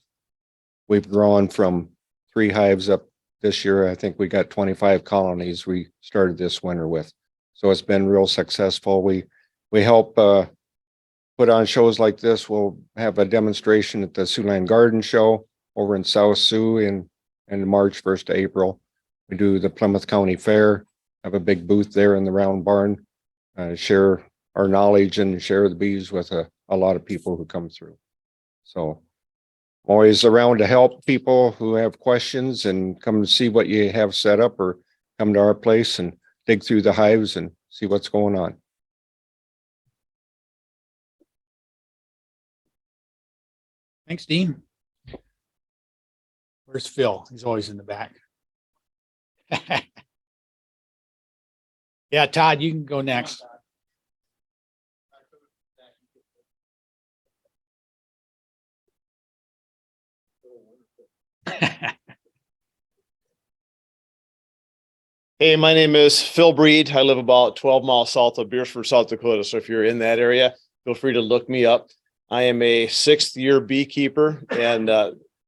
we've grown from 3 hives up this year. I think we got 25 colonies we started this winter with. So it's been real successful. We help put on shows like this. We'll have a demonstration at the Siouxland Garden Show over in South Sioux in March 1st to April. We do the Plymouth County Fair, have a big booth there in the round barn, share our knowledge and share the bees with a lot of people who come through. So always around to help people who have questions and come and see what you have set up, or come to our place and dig through the hives and see what's going on. Thanks, Dean. Where's Phil? He's always in the back. Yeah, Todd, you can go next. Hey, my name is Phil Breed. I live about 12 miles south of Beersford, South Dakota. So if you're in that area, feel free to look me up. I am a 6th-year beekeeper, and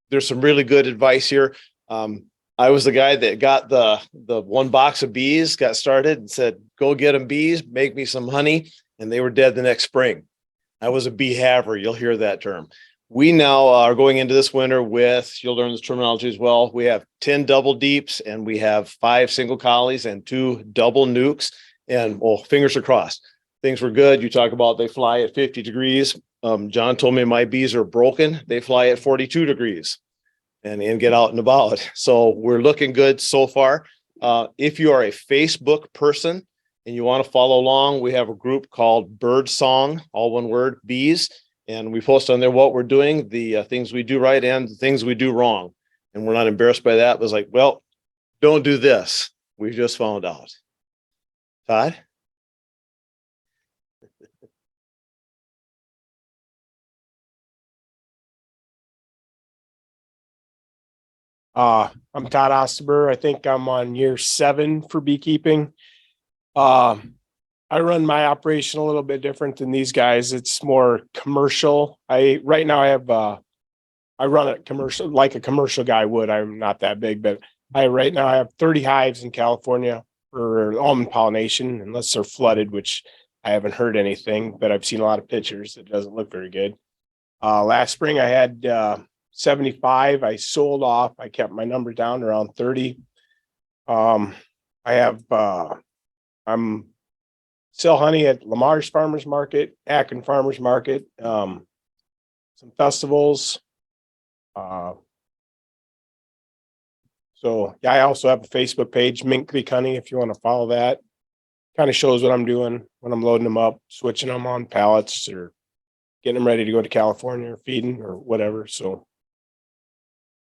there's some really good advice here. I was the guy that got the one box of bees, got started and said, go get them bees, make me some honey. And they were dead the next spring. I was a bee haver. You'll hear that term. We now are going into this winter with, you'll learn this terminology as well. We have 10 double deeps, and we have 5 single collies and 2 double nukes. And well, fingers are crossed. Things were good. You talk about they fly at 50 degrees. John told me my bees are broken. They fly at 42 degrees and get out and about. So we're looking good so far. If you are a Facebook person and you want to follow along, we have a group called Bird Song, all one word, bees. And we post on there what we're doing, the things we do right and the things we do wrong. And we're not embarrassed by that. It was like, well, don't do this. We just found out. Todd? I'm Todd Osterber. I think I'm on year 7 for beekeeping. I run my operation a little bit different than these guys. It's more commercial. Right now I run it commercial like a commercial guy would. I'm not that big, but right now I have 30 hives in California for almond pollination, unless they're flooded, which I haven't heard anything, but I've seen a lot of pictures. It doesn't look very good. Last spring I had 75. I sold off. I kept my number down around 30. I'm sell honey at Lamar's Farmers Market, Akron Farmers Market, some festivals. So yeah, I also have a Facebook page, Mink Creek Honey, if you want to follow that. Kind of shows what I'm doing when I'm loading them up, switching them on pallets, or getting them ready to go to California, or feeding or whatever. So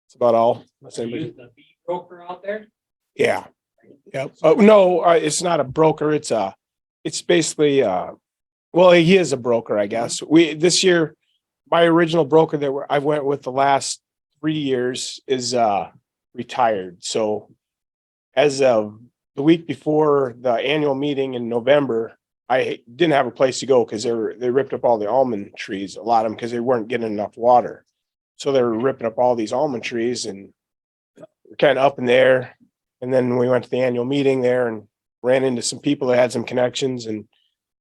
that's about all. So you use the bee broker out there? Yeah. Yep. No, it's not a broker. It's basically, well, he is a broker, I guess. This year, my original broker that I went with the last 3 years is retired. So as of the week before the annual meeting in November, I didn't have a place to go because they ripped up all the almond trees, a lot of them, because they weren't getting enough water. So they were ripping up all these almond trees, and we're kind of up in there. And then we went to the annual meeting there and ran into some people that had some connections. And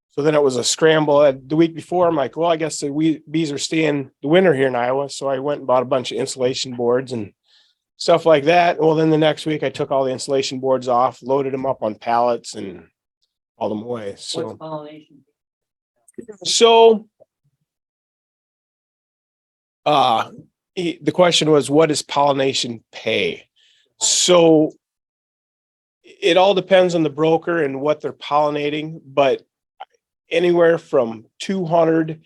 so then it was a scramble. The week before, I'm like, well, I guess the bees are staying the winter here in Iowa. So I went and bought a bunch of insulation boards and stuff like that. Well, then the next week I took all the insulation boards off, loaded them up on pallets, and hauled them away. So, What's pollination? so the question was, what does pollination pay? So it all depends on the broker and what they're pollinating, but anywhere from $200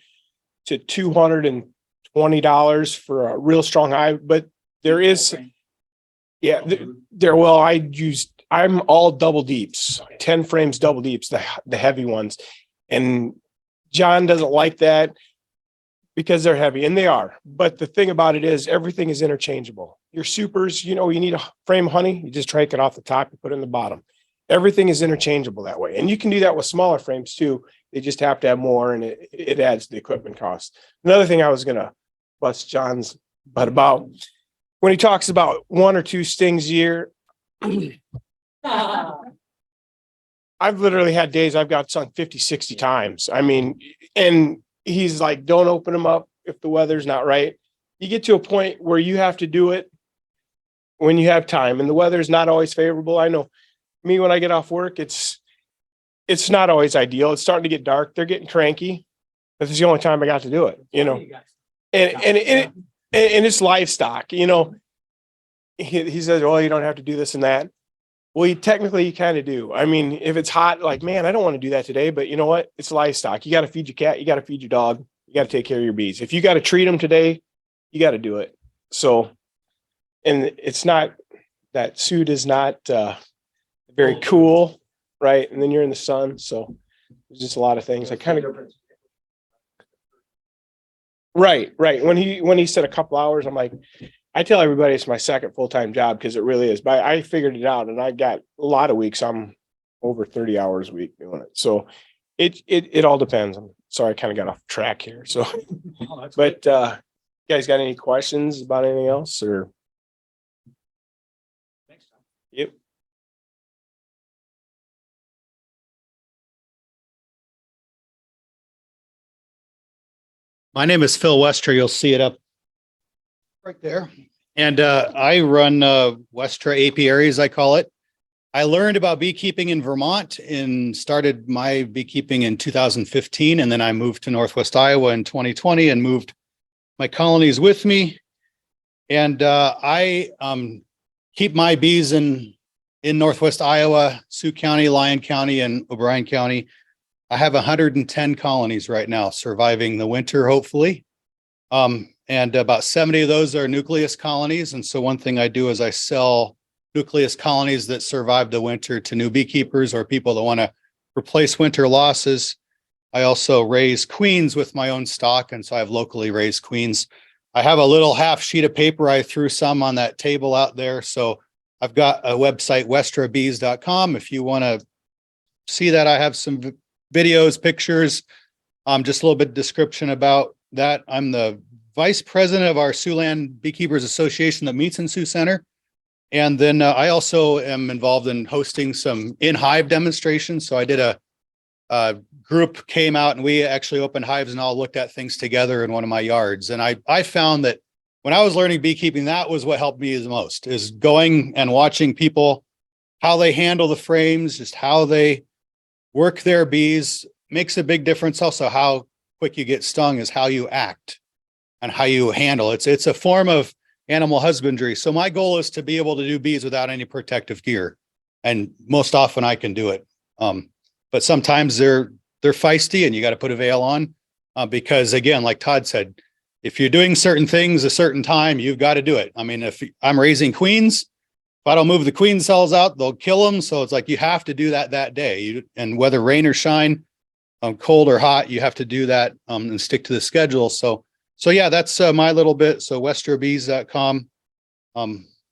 to $220 for a real strong hive. But there is, yeah, well, I'm all double deeps, 10 frames double deeps, the heavy ones. And John doesn't like that because they're heavy, and they are. But the thing about it is everything is interchangeable. Your supers, you need a frame of honey, you just trach it off the top, you put it in the bottom. Everything is interchangeable that way. And you can do that with smaller frames too. They just have to have more, and it adds to the equipment cost. Another thing I was going to bust John's butt about, when he talks about 1 or 2 stings a year, I've literally had days I've got stung 50, 60 times. I mean, and he's like, don't open them up if the weather's not right. You get to a point where you have to do it when you have time, and the weather's not always favorable. I know me, when I get off work, it's not always ideal. It's starting to get dark. They're getting cranky. This is the only time I got to do it, And it's livestock, you know. He says, well, you don't have to do this and that. Well, technically you kind of do. I mean, if it's hot, like, man, I don't want to do that today, but you know what? It's livestock. You got to feed your cat. You got to feed your dog. You got to take care of your bees. If you got to treat them today, you got to do it. So, and it's not, that suit is not very cool, right? And then you're in the sun. So there's just a lot of things. I kind of, right. When he said a couple hours, I'm like, I tell everybody it's my second full-time job because it really is. But I figured it out, and I got a lot of weeks. I'm over 30 hours a week doing it. So it all depends. I'm sorry, I kind of got off track here. So, but you guys got any questions about anything else or? Yep. My name is Phil Westra. You'll see it up right there. And I run Westra apiaries, I call it. I learned about beekeeping in Vermont and started my beekeeping in 2015. And then I moved to Northwest Iowa in 2020 and moved my colonies with me. And I keep my bees in Northwest Iowa, Sioux County, Lyon County, and O'Brien County. I have 110 colonies right now surviving the winter, hopefully. And about 70 of those are nucleus colonies. And so one thing I do is I sell nucleus colonies that survive the winter to new beekeepers or people that want to replace winter losses. I also raise queens with my own stock. And so I have locally raised queens. I have a little half sheet of paper. I threw some on that table out there. So I've got a website, westrabees.com. If you want to see that, I have some videos, pictures, just a little bit of description about that. I'm the vice president of our Siouxland Beekeepers Association that meets in Sioux Center. And then I also am involved in hosting some in-hive demonstrations. So I did a group came out and we actually opened hives and all looked at things together in one of my yards. And I found that when I was learning beekeeping, that was what helped me the most, is going and watching people, how they handle the frames, just how they work their bees makes a big difference. Also, how quick you get stung is how you act and how you handle it. It's a form of animal husbandry. So my goal is to be able to do bees without any protective gear. And most often I can do it. But sometimes they're feisty and you got to put a veil on because again, like Todd said, if you're doing certain things a certain time, you've got to do it. I mean, if I'm raising queens, if I don't move the queen cells out, they'll kill them. So it's like, you have to do that day. And whether rain or shine, cold or hot, you have to do that and stick to the schedule. So yeah, that's my little bit. So westrabees.com.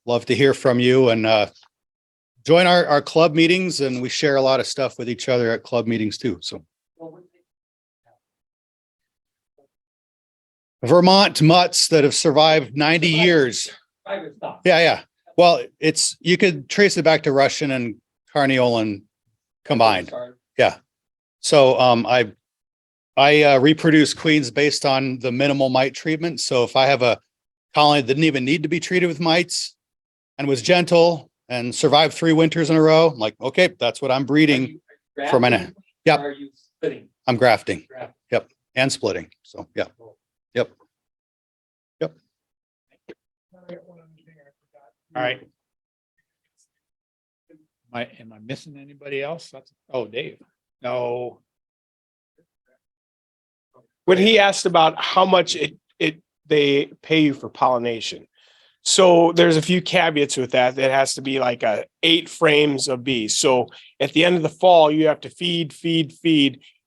Love to hear from you and join our club meetings, and we share a lot of stuff with each other at club meetings too. So Vermont mutts that have survived 90 years. Private stuff. Yeah. Well, you could trace it back to Russian and Carniolan combined. Yeah. So I reproduce queens based on the minimal mite treatment. So if I have a colony that didn't even need to be treated with mites and was gentle and survived 3 winters in a row, I'm like, okay, that's what I'm breeding for my next. Yep. Are you splitting? I'm grafting. Grafting. Yep. And splitting. So yeah. Yep. All right. Am I missing anybody else? Dave. No. When he asked about how much they pay you for pollination. So there's a few caveats with that. That has to be like 8 frames of bees. So at the end of the fall, you have to feed,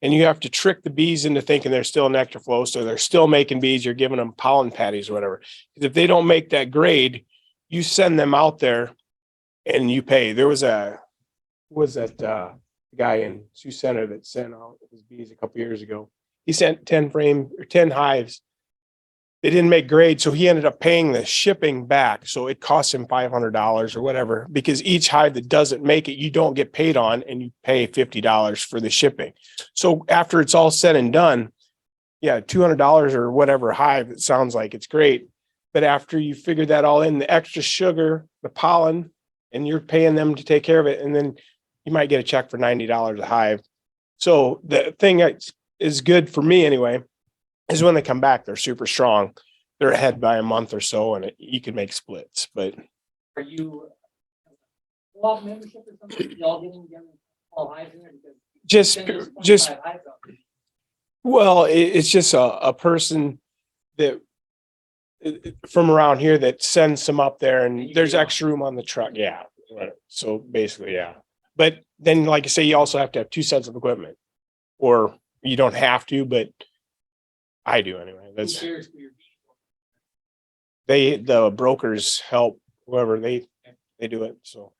and you have to trick the bees into thinking they're still nectar flow. So they're still making bees. You're giving them pollen patties or whatever. Because if they don't make that grade, you send them out there and you pay. There was that guy in Sioux Center that sent out his bees a couple years ago. He sent 10 hives. They didn't make grade, so he ended up paying the shipping back. So it cost him $500 or whatever, because each hive that doesn't make it, you don't get paid on, and you pay $50 for the shipping. So after it's all said and done, yeah, $200 or whatever hive, it sounds like it's great. But after you figure that all in, the extra sugar, the pollen, and you're paying them to take care of it, and then you might get a check for $90 a hive. So the thing that is good for me anyway is when they come back, they're super strong. They're ahead by a month or so, and you can make splits. But Are you? Co-op membership or something? Y'all getting together? All hives in there because. just then there's just 25 hives out there. well, it's just a person that from around here that sends them up there, and there's extra room on the truck. Yeah. So basically, yeah. But then, like I say, you also have to have 2 sets of equipment, or you don't have to, but I do anyway. Who That's cares for your the brokers help whoever they do it. So,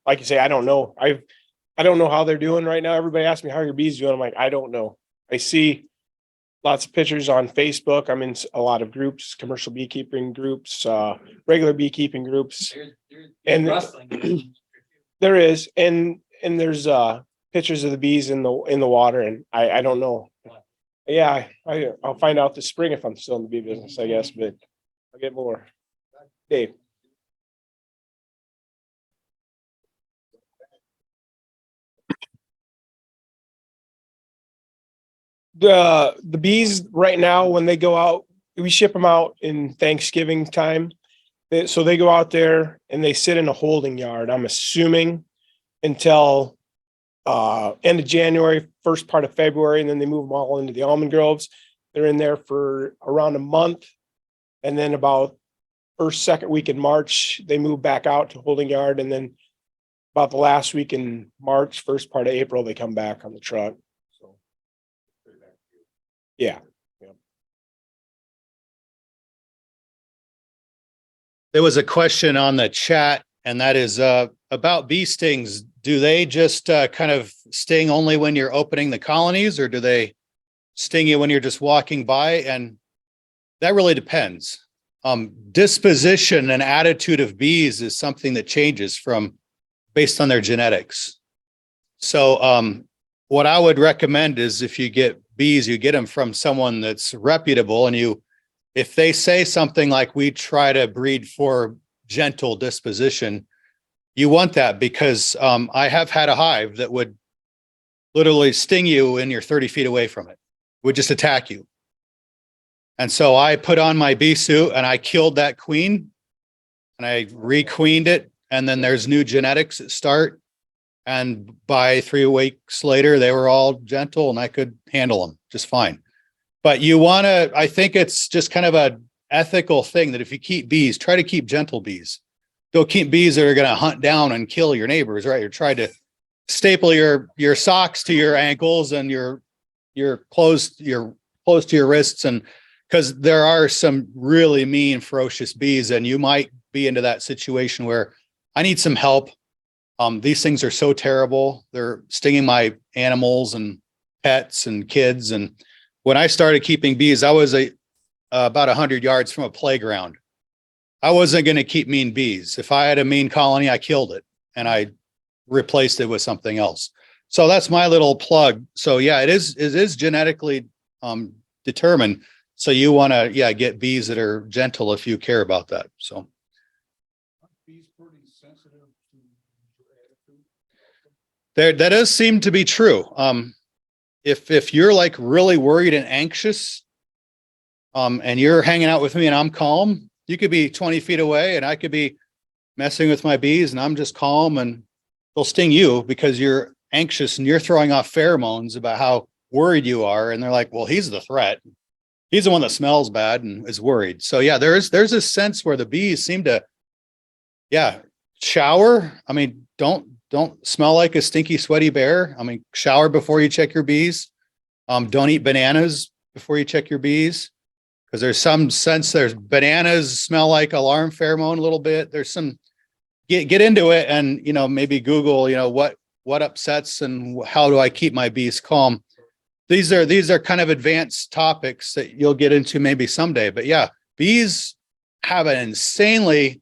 like you say, I don't know. I don't know how they're doing right now. Everybody asks me how your bees doing. I'm like, I don't know. I see lots of pictures on Facebook. I'm in a lot of groups, commercial beekeeping groups, regular beekeeping groups. there's And rustling. there is, and there's pictures of the bees in the water, and I don't know. Yeah, I'll find out this spring if I'm still in the bee business, I guess, but I'll get more. Dave. The bees right now, when they go out, we ship them out in Thanksgiving time. So they go out there and they sit in a holding yard, I'm assuming, until end of January, first part of February, and then they move them all into the almond groves. They're in there for around a month. And then about first, second week in March, they move back out to holding yard. And then about the last week in March, first part of April, they come back on the truck. So yeah. There was a question on the chat, and that is about bee stings. Do they just kind of sting only when you're opening the colonies, or do they sting you when you're just walking by? And that really depends. Disposition and attitude of bees is something that changes from based on their genetics. So what I would recommend is if you get bees, you get them from someone that's reputable, and if they say something like, we try to breed for gentle disposition, you want that, because I have had a hive that would literally sting you and you're 30 feet away from it, would just attack you. And so I put on my bee suit and I killed that queen and I requeened it. And then there's new genetics that start. And by 3 weeks later, they were all gentle and I could handle them just fine. But you want to, I think it's just kind of a ethical thing that if you keep bees, try to keep gentle bees. Don't keep bees that are going to hunt down and kill your neighbors, right? You're trying to staple your socks to your ankles and your clothes to your wrists, and because there are some really mean, ferocious bees, and you might be into that situation where I need some help. These things are so terrible. They're stinging my animals and pets and kids. And when I started keeping bees, I was about 100 yards from a playground. I wasn't going to keep mean bees. If I had a mean colony, I killed it and I replaced it with something else. So that's my little plug. So yeah, it is genetically determined. So you want to, get bees that are gentle if you care about that. So that does seem to be true. If you're like really worried and anxious, and you're hanging out with me and I'm calm, you could be 20 feet away and I could be messing with my bees and I'm just calm, and they'll sting you because you're anxious and you're throwing off pheromones about how worried you are. And they're like, well, he's the threat. He's the one that smells bad and is worried. So yeah, there's a sense where the bees seem to, shower. I mean, don't smell like a stinky, sweaty bear. I mean, shower before you check your bees. Don't eat bananas before you check your bees, because there's some sense there's bananas smell like alarm pheromone a little bit. There's some, get into it and, maybe Google, what upsets and how do I keep my bees calm? These are kind of advanced topics that you'll get into maybe someday, but yeah, bees have an insanely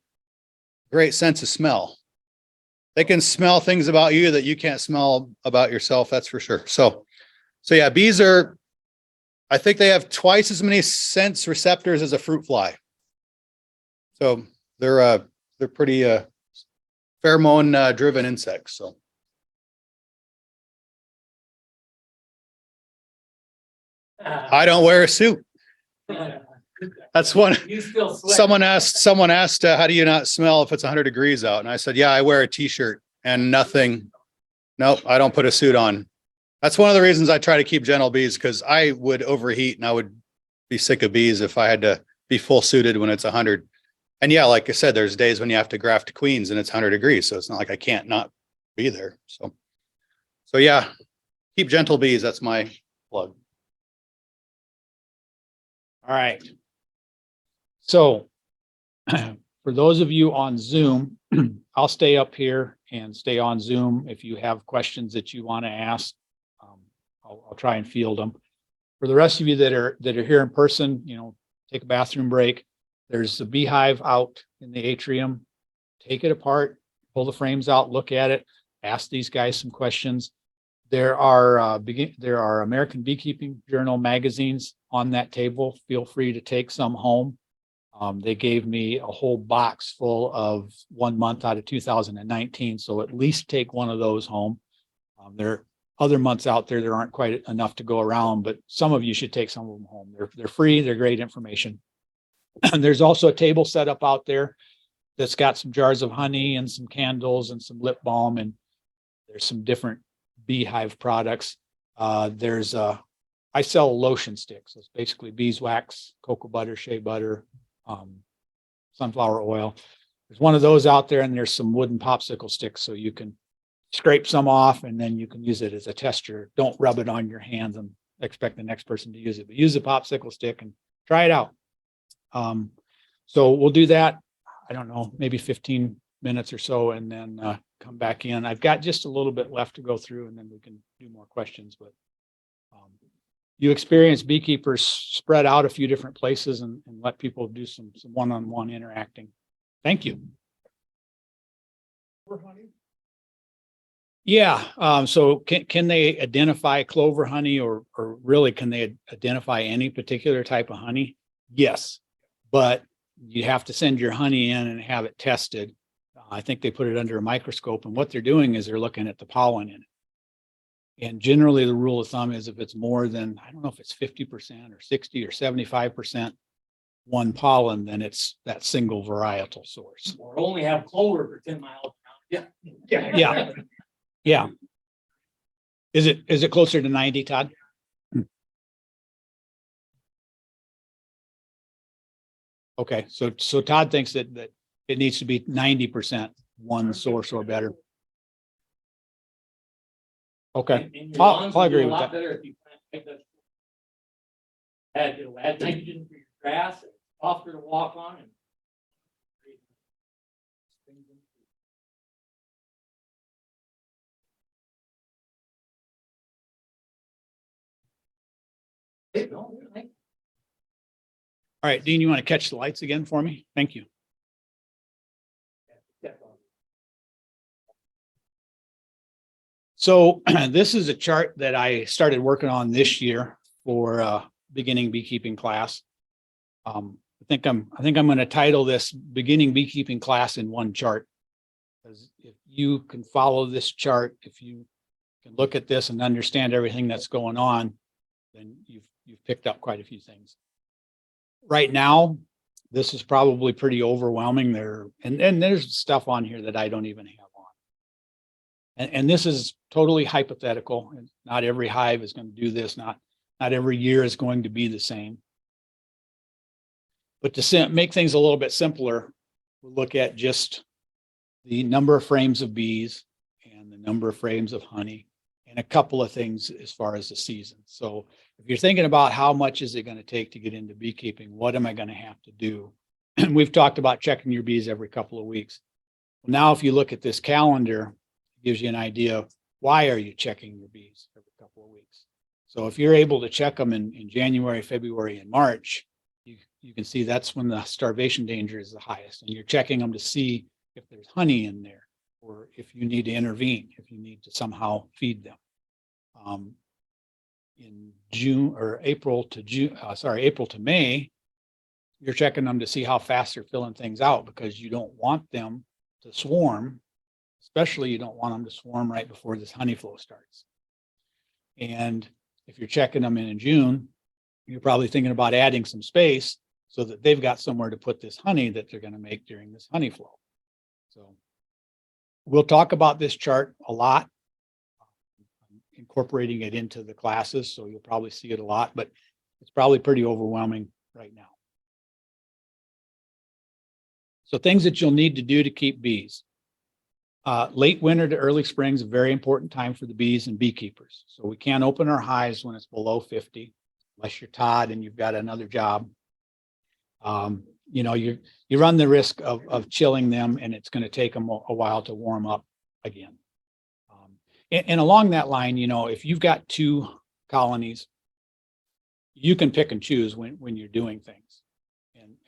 great sense of smell. They can smell things about you that you can't smell about yourself. That's for sure. So yeah, bees I think they have twice as many sense receptors as a fruit fly. So they're pretty pheromone driven insects. So. I don't wear a suit. That's one. You still sweat. Someone asked, how do you not smell if it's 100 degrees out? And I said, yeah, I wear a t-shirt and nothing. Nope, I don't put a suit on. That's one of the reasons I try to keep gentle bees, because I would overheat and I would be sick of bees if I had to be full suited when it's 100. And yeah, like I said, there's days when you have to graft queens and it's 100 degrees. So it's not like I can't not be there. So yeah, keep gentle bees. That's my plug. All right. So for those of you on Zoom, I'll stay up here and stay on Zoom. If you have questions that you want to ask, I'll try and field them. For the rest of you that are here in person, take a bathroom break. There's a beehive out in the atrium. Take it apart, pull the frames out, look at it, ask these guys some questions. There are American Beekeeping Journal magazines on that table. Feel free to take some home. They gave me a whole box full of 1 month out of 2019. So at least take one of those home. There are other months out there aren't quite enough to go around, but some of you should take some of them home. They're free. They're great information. And there's also a table set up out there that's got some jars of honey and some candles and some lip balm. And there's some different beehive products. I sell a lotion sticks. So it's basically beeswax, cocoa butter, shea butter, sunflower oil. There's one of those out there, and there's some wooden popsicle sticks. So you can scrape some off and then you can use it as a tester. Don't rub it on your hands and expect the next person to use it, but use a popsicle stick and try it out. So we'll do that. I don't know, maybe 15 minutes or so, and then come back in. I've got just a little bit left to go through, and then we can do more questions. But you experience beekeepers spread out a few different places and let people do some one-on-one interacting. Thank you. Yeah. So can they identify clover honey, or really can they identify any particular type of honey? Yes, but you have to send your honey in and have it tested. I think they put it under a microscope, and what they're doing is they're looking at the pollen in it. And generally the rule of thumb is if it's more than, I don't know if it's 50% or 60 or 75% one pollen, then it's that single varietal source. Or only have clover for 10 miles an hour. Yeah. Yeah. Is it closer to 90, Todd? Okay, so Todd thinks that it needs to be 90% one source or better. Okay, And your I'll lawns will agree do a with lot that. better if you plant that. It'll add nitrogen for your grass, and softer to walk on. And no, really. All right, Dean, you want to catch the lights again for me? Thank you. So this is a chart that I started working on this year for beginning beekeeping class. I think I'm going to title this beginning beekeeping class in one chart. Because if you can follow this chart, if you can look at this and understand everything that's going on, then you've picked up quite a few things. Right now, this is probably pretty overwhelming there. And there's stuff on here that I don't even have on. And this is totally hypothetical. And not every hive is going to do this. Not every year is going to be the same. But to make things a little bit simpler, we'll look at just the number of frames of bees and the number of frames of honey and a couple of things as far as the season. So if you're thinking about how much is it going to take to get into beekeeping, what am I going to have to do? We've talked about checking your bees every couple of weeks. Now, if you look at this calendar, it gives you an idea of why are you checking your bees every couple of weeks. So if you're able to check them in January, February, and March, you can see that's when the starvation danger is the highest. And you're checking them to see if there's honey in there, or if you need to intervene, if you need to somehow feed them. In June or April to May, you're checking them to see how fast they're filling things out, because you don't want them to swarm. Especially you don't want them to swarm right before this honey flow starts. And if you're checking them in June, you're probably thinking about adding some space so that they've got somewhere to put this honey that they're going to make during this honey flow. So we'll talk about this chart a lot, incorporating it into the classes. So you'll probably see it a lot, but it's probably pretty overwhelming right now. So things that you'll need to do to keep bees. Late winter to early spring is a very important time for the bees and beekeepers. So we can't open our hives when it's below 50, unless you're Todd and you've got another job. You know, you run the risk of chilling them, and it's going to take them a while to warm up again. And along that line, you know, if you've got 2 colonies, you can pick and choose when you're doing things.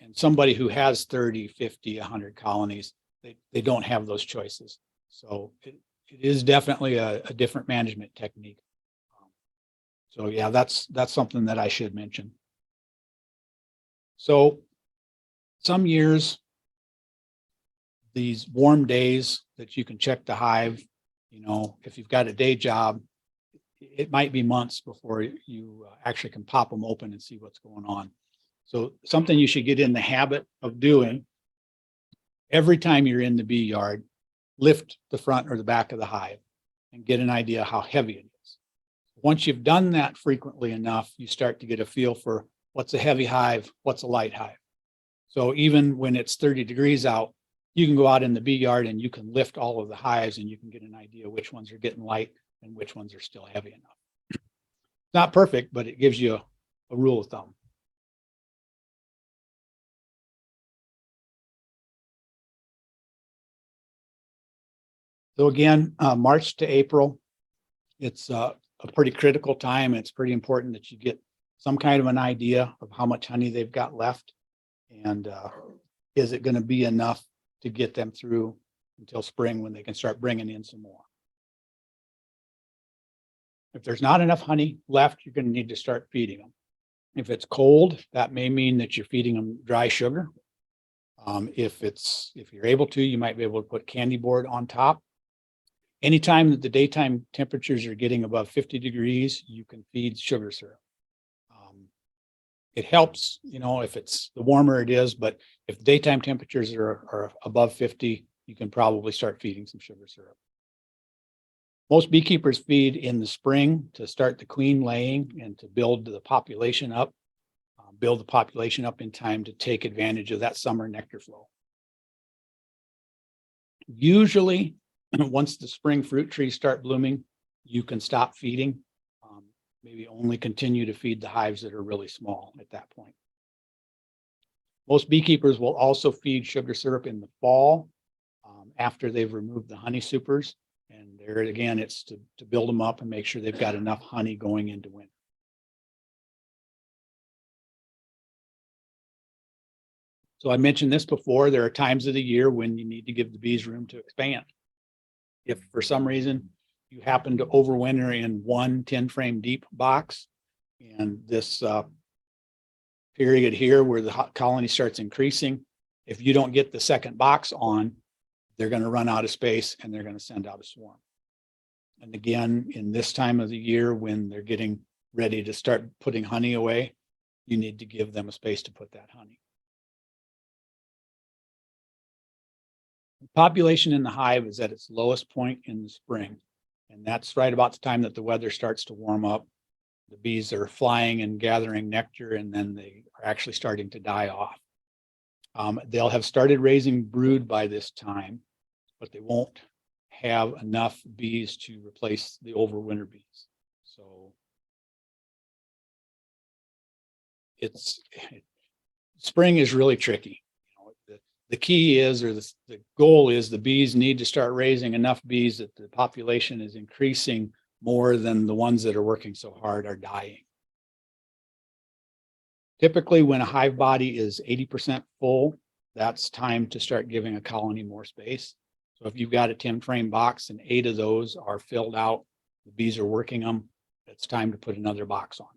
And somebody who has 30, 50, 100 colonies, they don't have those choices. So it is definitely a different management technique. So yeah, that's something that I should mention. So some years, these warm days that you can check the hive, you know, if you've got a day job, it might be months before you actually can pop them open and see what's going on. So something you should get in the habit of doing every time you're in the bee yard, lift the front or the back of the hive and get an idea how heavy it is. Once you've done that frequently enough, you start to get a feel for what's a heavy hive, what's a light hive. So even when it's 30 degrees out, you can go out in the bee yard and you can lift all of the hives and you can get an idea which ones are getting light and which ones are still heavy enough. It's not perfect, but it gives you a rule of thumb. So again, March to April, it's a pretty critical time. It's pretty important that you get some kind of an idea of how much honey they've got left. And is it going to be enough to get them through until spring when they can start bringing in some more? If there's not enough honey left, you're going to need to start feeding them. If it's cold, that may mean that you're feeding them dry sugar. If you're able to, you might be able to put candy board on top. Anytime that the daytime temperatures are getting above 50 degrees, you can feed sugar syrup. It helps, you know, if it's the warmer it is, but if the daytime temperatures are above 50, you can probably start feeding some sugar syrup. Most beekeepers feed in the spring to start the queen laying and to build the population up, in time to take advantage of that summer nectar flow. Usually, once the spring fruit trees start blooming, you can stop feeding. Maybe only continue to feed the hives that are really small at that point. Most beekeepers will also feed sugar syrup in the fall after they've removed the honey supers. And there again, it's to build them up and make sure they've got enough honey going into winter. So I mentioned this before, there are times of the year when you need to give the bees room to expand. If for some reason you happen to overwinter in one 10-frame deep box, and this period here where the colony starts increasing, if you don't get the second box on, they're going to run out of space and they're going to send out a swarm. And again, in this time of the year when they're getting ready to start putting honey away, you need to give them a space to put that honey. Population in the hive is at its lowest point in the spring. And that's right about the time that the weather starts to warm up. The bees are flying and gathering nectar, and then they are actually starting to die off. They'll have started raising brood by this time, but they won't have enough bees to replace the overwinter bees. So spring is really tricky. The key is, or the goal is, the bees need to start raising enough bees that the population is increasing more than the ones that are working so hard are dying. Typically, when a hive body is 80% full, that's time to start giving a colony more space. So if you've got a 10-frame box and 8 of those are filled out, the bees are working them, it's time to put another box on.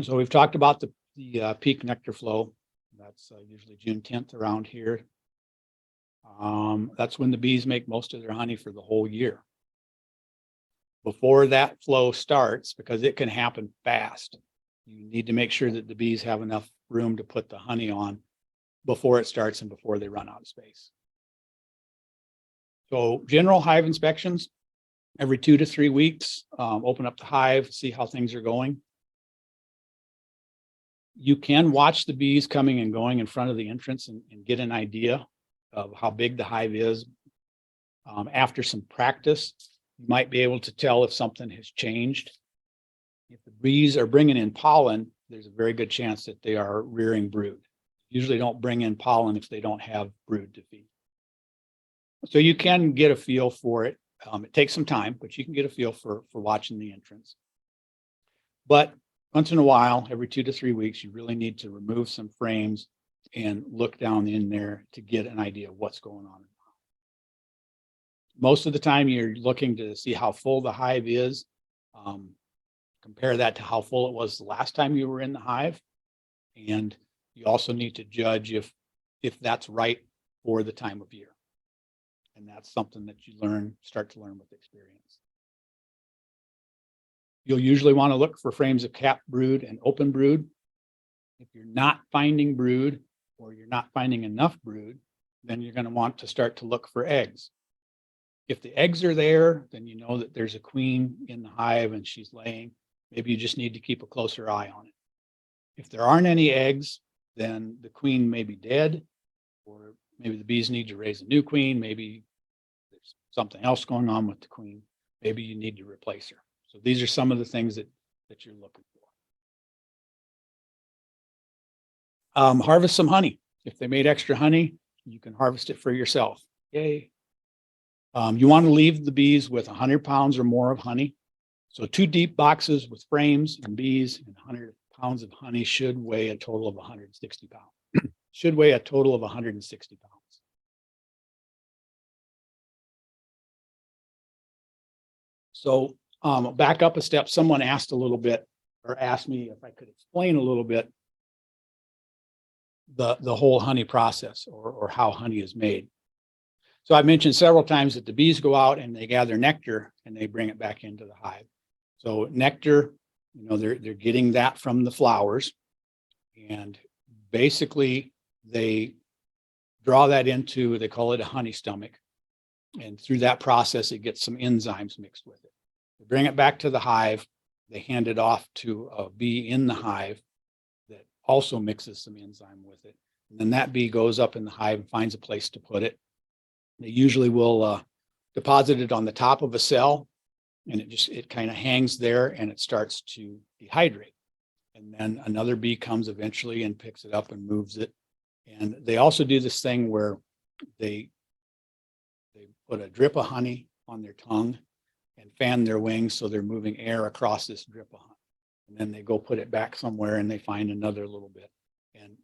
So we've talked about the peak nectar flow. That's usually June 10th around here. That's when the bees make most of their honey for the whole year. before that flow starts, because it can happen fast. You need to make sure that the bees have enough room to put the honey on before it starts and before they run out of space. So general hive inspections, every 2 to 3 weeks, open up the hive, see how things are going. You can watch the bees coming and going in front of the entrance and get an idea of how big the hive is. After some practice, you might be able to tell if something has changed. If the bees are bringing in pollen, there's a very good chance that they are rearing brood. Usually don't bring in pollen if they don't have brood to feed. So you can get a feel for it. It takes some time, but you can get a feel for watching the entrance. But once in a while, every 2 to 3 weeks, you really need to remove some frames and look down in there to get an idea of what's going on. Most of the time, you're looking to see how full the hive is. Compare that to how full it was the last time you were in the hive. And you also need to judge if that's right for the time of year. And that's something that you start to learn with experience. You'll usually want to look for frames of capped brood and open brood. If you're not finding brood or you're not finding enough brood, then you're going to want to start to look for eggs. If the eggs are there, then you know that there's a queen in the hive and she's laying. Maybe you just need to keep a closer eye on it. If there aren't any eggs, then the queen may be dead, or maybe the bees need to raise a new queen. Maybe there's something else going on with the queen. Maybe you need to replace her. So these are some of the things that you're looking for. Harvest some honey. If they made extra honey, you can harvest it for yourself. Yay. You want to leave the bees with 100 pounds or more of honey. So 2 deep boxes with frames and bees and 100 pounds of honey should weigh a total of 160 pounds. Should weigh a total of 160 pounds. So back up a step. Someone asked a little bit, or asked me if I could explain a little bit the whole honey process, or how honey is made. So I mentioned several times that the bees go out and they gather nectar and they bring it back into the hive. So nectar, they're getting that from the flowers, and basically they draw that into, they call it a honey stomach. And through that process, it gets some enzymes mixed with it. They bring it back to the hive. They hand it off to a bee in the hive that also mixes some enzyme with it. And then that bee goes up in the hive and finds a place to put it. They usually will deposit it on the top of a cell, and it kind of hangs there and it starts to dehydrate. And then another bee comes eventually and picks it up and moves it. And they also do this thing where they put a drip of honey on their tongue and fan their wings, so they're moving air across this drip of honey. And then they go put it back somewhere and they find another little bit. And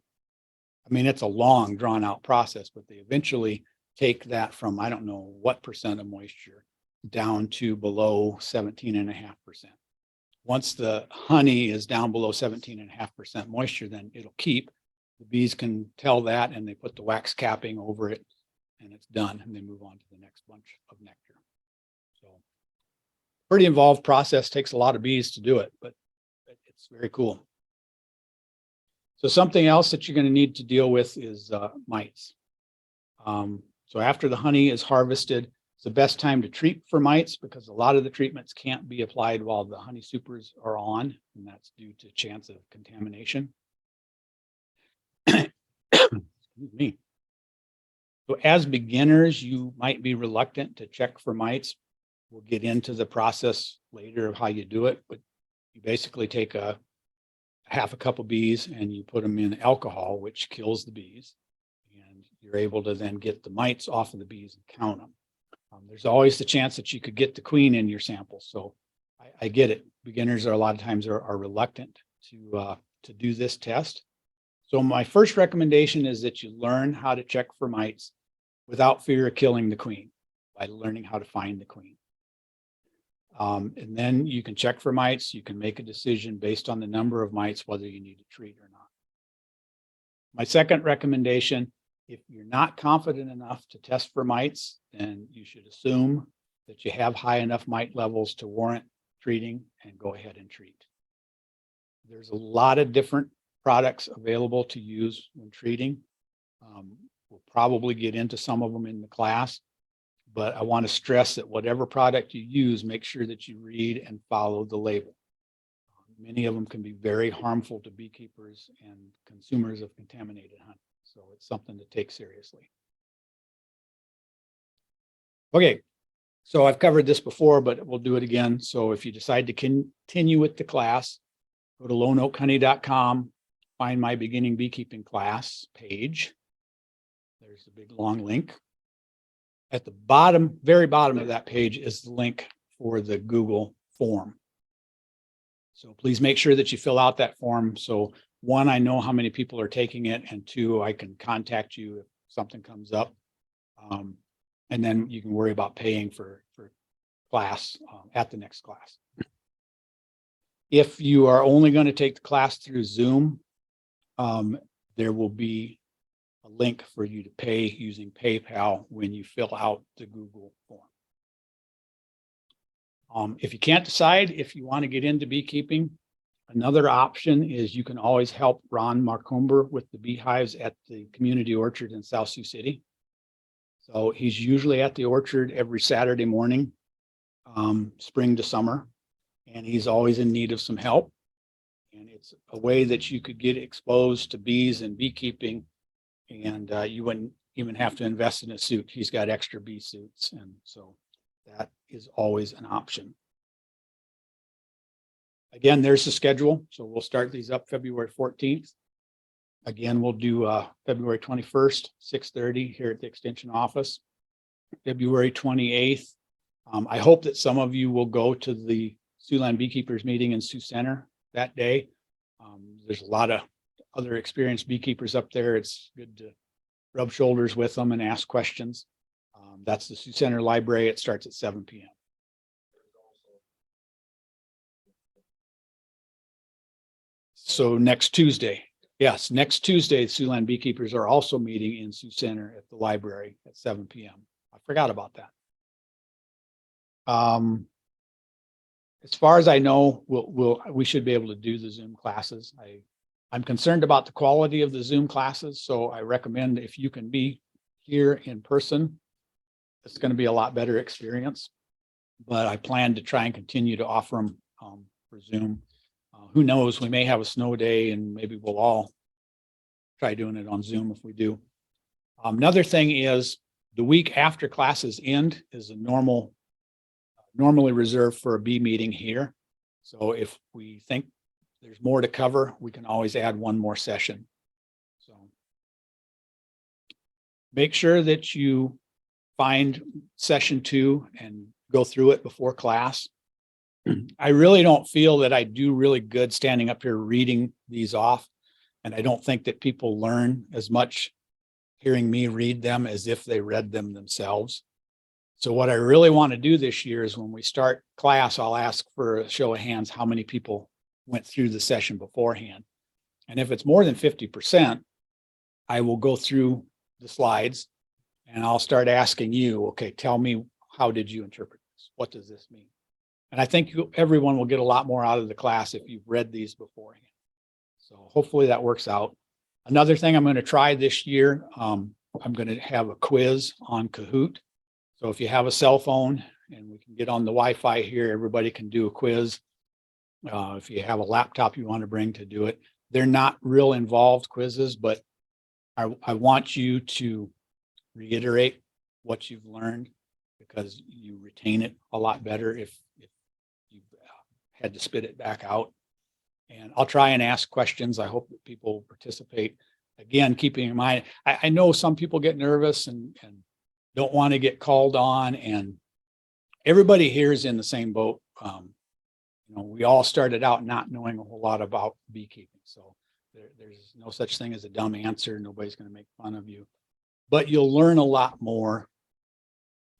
I mean, it's a long, drawn out process, but they eventually take that from, I don't know what percent of moisture, down to below 17.5%. Once the honey is down below 17.5% moisture, then it'll keep. The bees can tell that, and they put the wax capping over it, and it's done, and they move on to the next bunch of nectar. So pretty involved process, takes a lot of bees to do it, but it's very cool. So something else that you're going to need to deal with is mites. So after the honey is harvested, it's the best time to treat for mites, because a lot of the treatments can't be applied while the honey supers are on, and that's due to chance of contamination. Excuse me. So as beginners, you might be reluctant to check for mites. We'll get into the process later of how you do it, but you basically take a half a cup of bees and you put them in alcohol, which kills the bees. And you're able to then get the mites off of the bees and count them. There's always the chance that you could get the queen in your sample. So I get it. Beginners are a lot of times are reluctant to do this test. So my first recommendation is that you learn how to check for mites without fear of killing the queen, by learning how to find the queen. And then you can check for mites. You can make a decision based on the number of mites, whether you need to treat or not. My second recommendation, if you're not confident enough to test for mites, then you should assume that you have high enough mite levels to warrant treating, and go ahead and treat. There's a lot of different products available to use when treating. We'll probably get into some of them in the class, but I want to stress that whatever product you use, make sure that you read and follow the label. Many of them can be very harmful to beekeepers and consumers of contaminated honey. So it's something to take seriously. Okay, so I've covered this before, but we'll do it again. So if you decide to continue with the class, go to loneoakhoney.com, find my beginning beekeeping class page. There's a big long link. At the bottom, very bottom of that page is the link for the Google form. So please make sure that you fill out that form. So one, I know how many people are taking it, and two, I can contact you if something comes up. And then you can worry about paying for class at the next class. If you are only going to take the class through Zoom, there will be a link for you to pay using PayPal when you fill out the Google form. If you can't decide if you want to get into beekeeping, another option is you can always help Ron Marcomber with the beehives at the community orchard in South Sioux City. So he's usually at the orchard every Saturday morning, spring to summer, and he's always in need of some help. And it's a way that you could get exposed to bees and beekeeping, and you wouldn't even have to invest in a suit. He's got extra bee suits, and so that is always an option. Again, there's the schedule. So we'll start these up February 14th. Again, we'll do February 21st, 6:30 here at the Extension office. February 28th. I hope that some of you will go to the Siouxland Beekeepers meeting in Sioux Center that day. There's a lot of other experienced beekeepers up there. It's good to rub shoulders with them and ask questions. That's the Sioux Center Library. It starts at 7 p.m. So next Tuesday. Yes, next Tuesday, the Siouxland Beekeepers are also meeting in Sioux Center at the library at 7 p.m. I forgot about that. As far as I know, we should be able to do the Zoom classes. I'm concerned about the quality of the Zoom classes, so I recommend if you can be here in person, it's going to be a lot better experience. But I plan to try and continue to offer them for Zoom. Who knows, we may have a snow day and maybe we'll all try doing it on Zoom if we do. Another thing is the week after classes end is a normally reserved for a bee meeting here. So if we think there's more to cover, we can always add one more session. So make sure that you find session 2 and go through it before class. I really don't feel that I do really good standing up here reading these off. And I don't think that people learn as much hearing me read them as if they read them themselves. So what I really want to do this year is when we start class, I'll ask for a show of hands how many people went through the session beforehand. And if it's more than 50%, I will go through the slides and I'll start asking you, okay, tell me, how did you interpret this? What does this mean? And I think everyone will get a lot more out of the class if you've read these beforehand. So hopefully that works out. Another thing I'm going to try this year, I'm going to have a quiz on Kahoot. So if you have a cell phone and we can get on the Wi-Fi here, everybody can do a quiz. If you have a laptop you want to bring to do it, they're not real involved quizzes, but I want you to reiterate what you've learned because you retain it a lot better if you've had to spit it back out. And I'll try and ask questions. I hope that people participate. Again, keeping in mind, I know some people get nervous and don't want to get called on, and everybody here is in the same boat. We all started out not knowing a whole lot about beekeeping. So there's no such thing as a dumb answer. Nobody's going to make fun of you, but you'll learn a lot more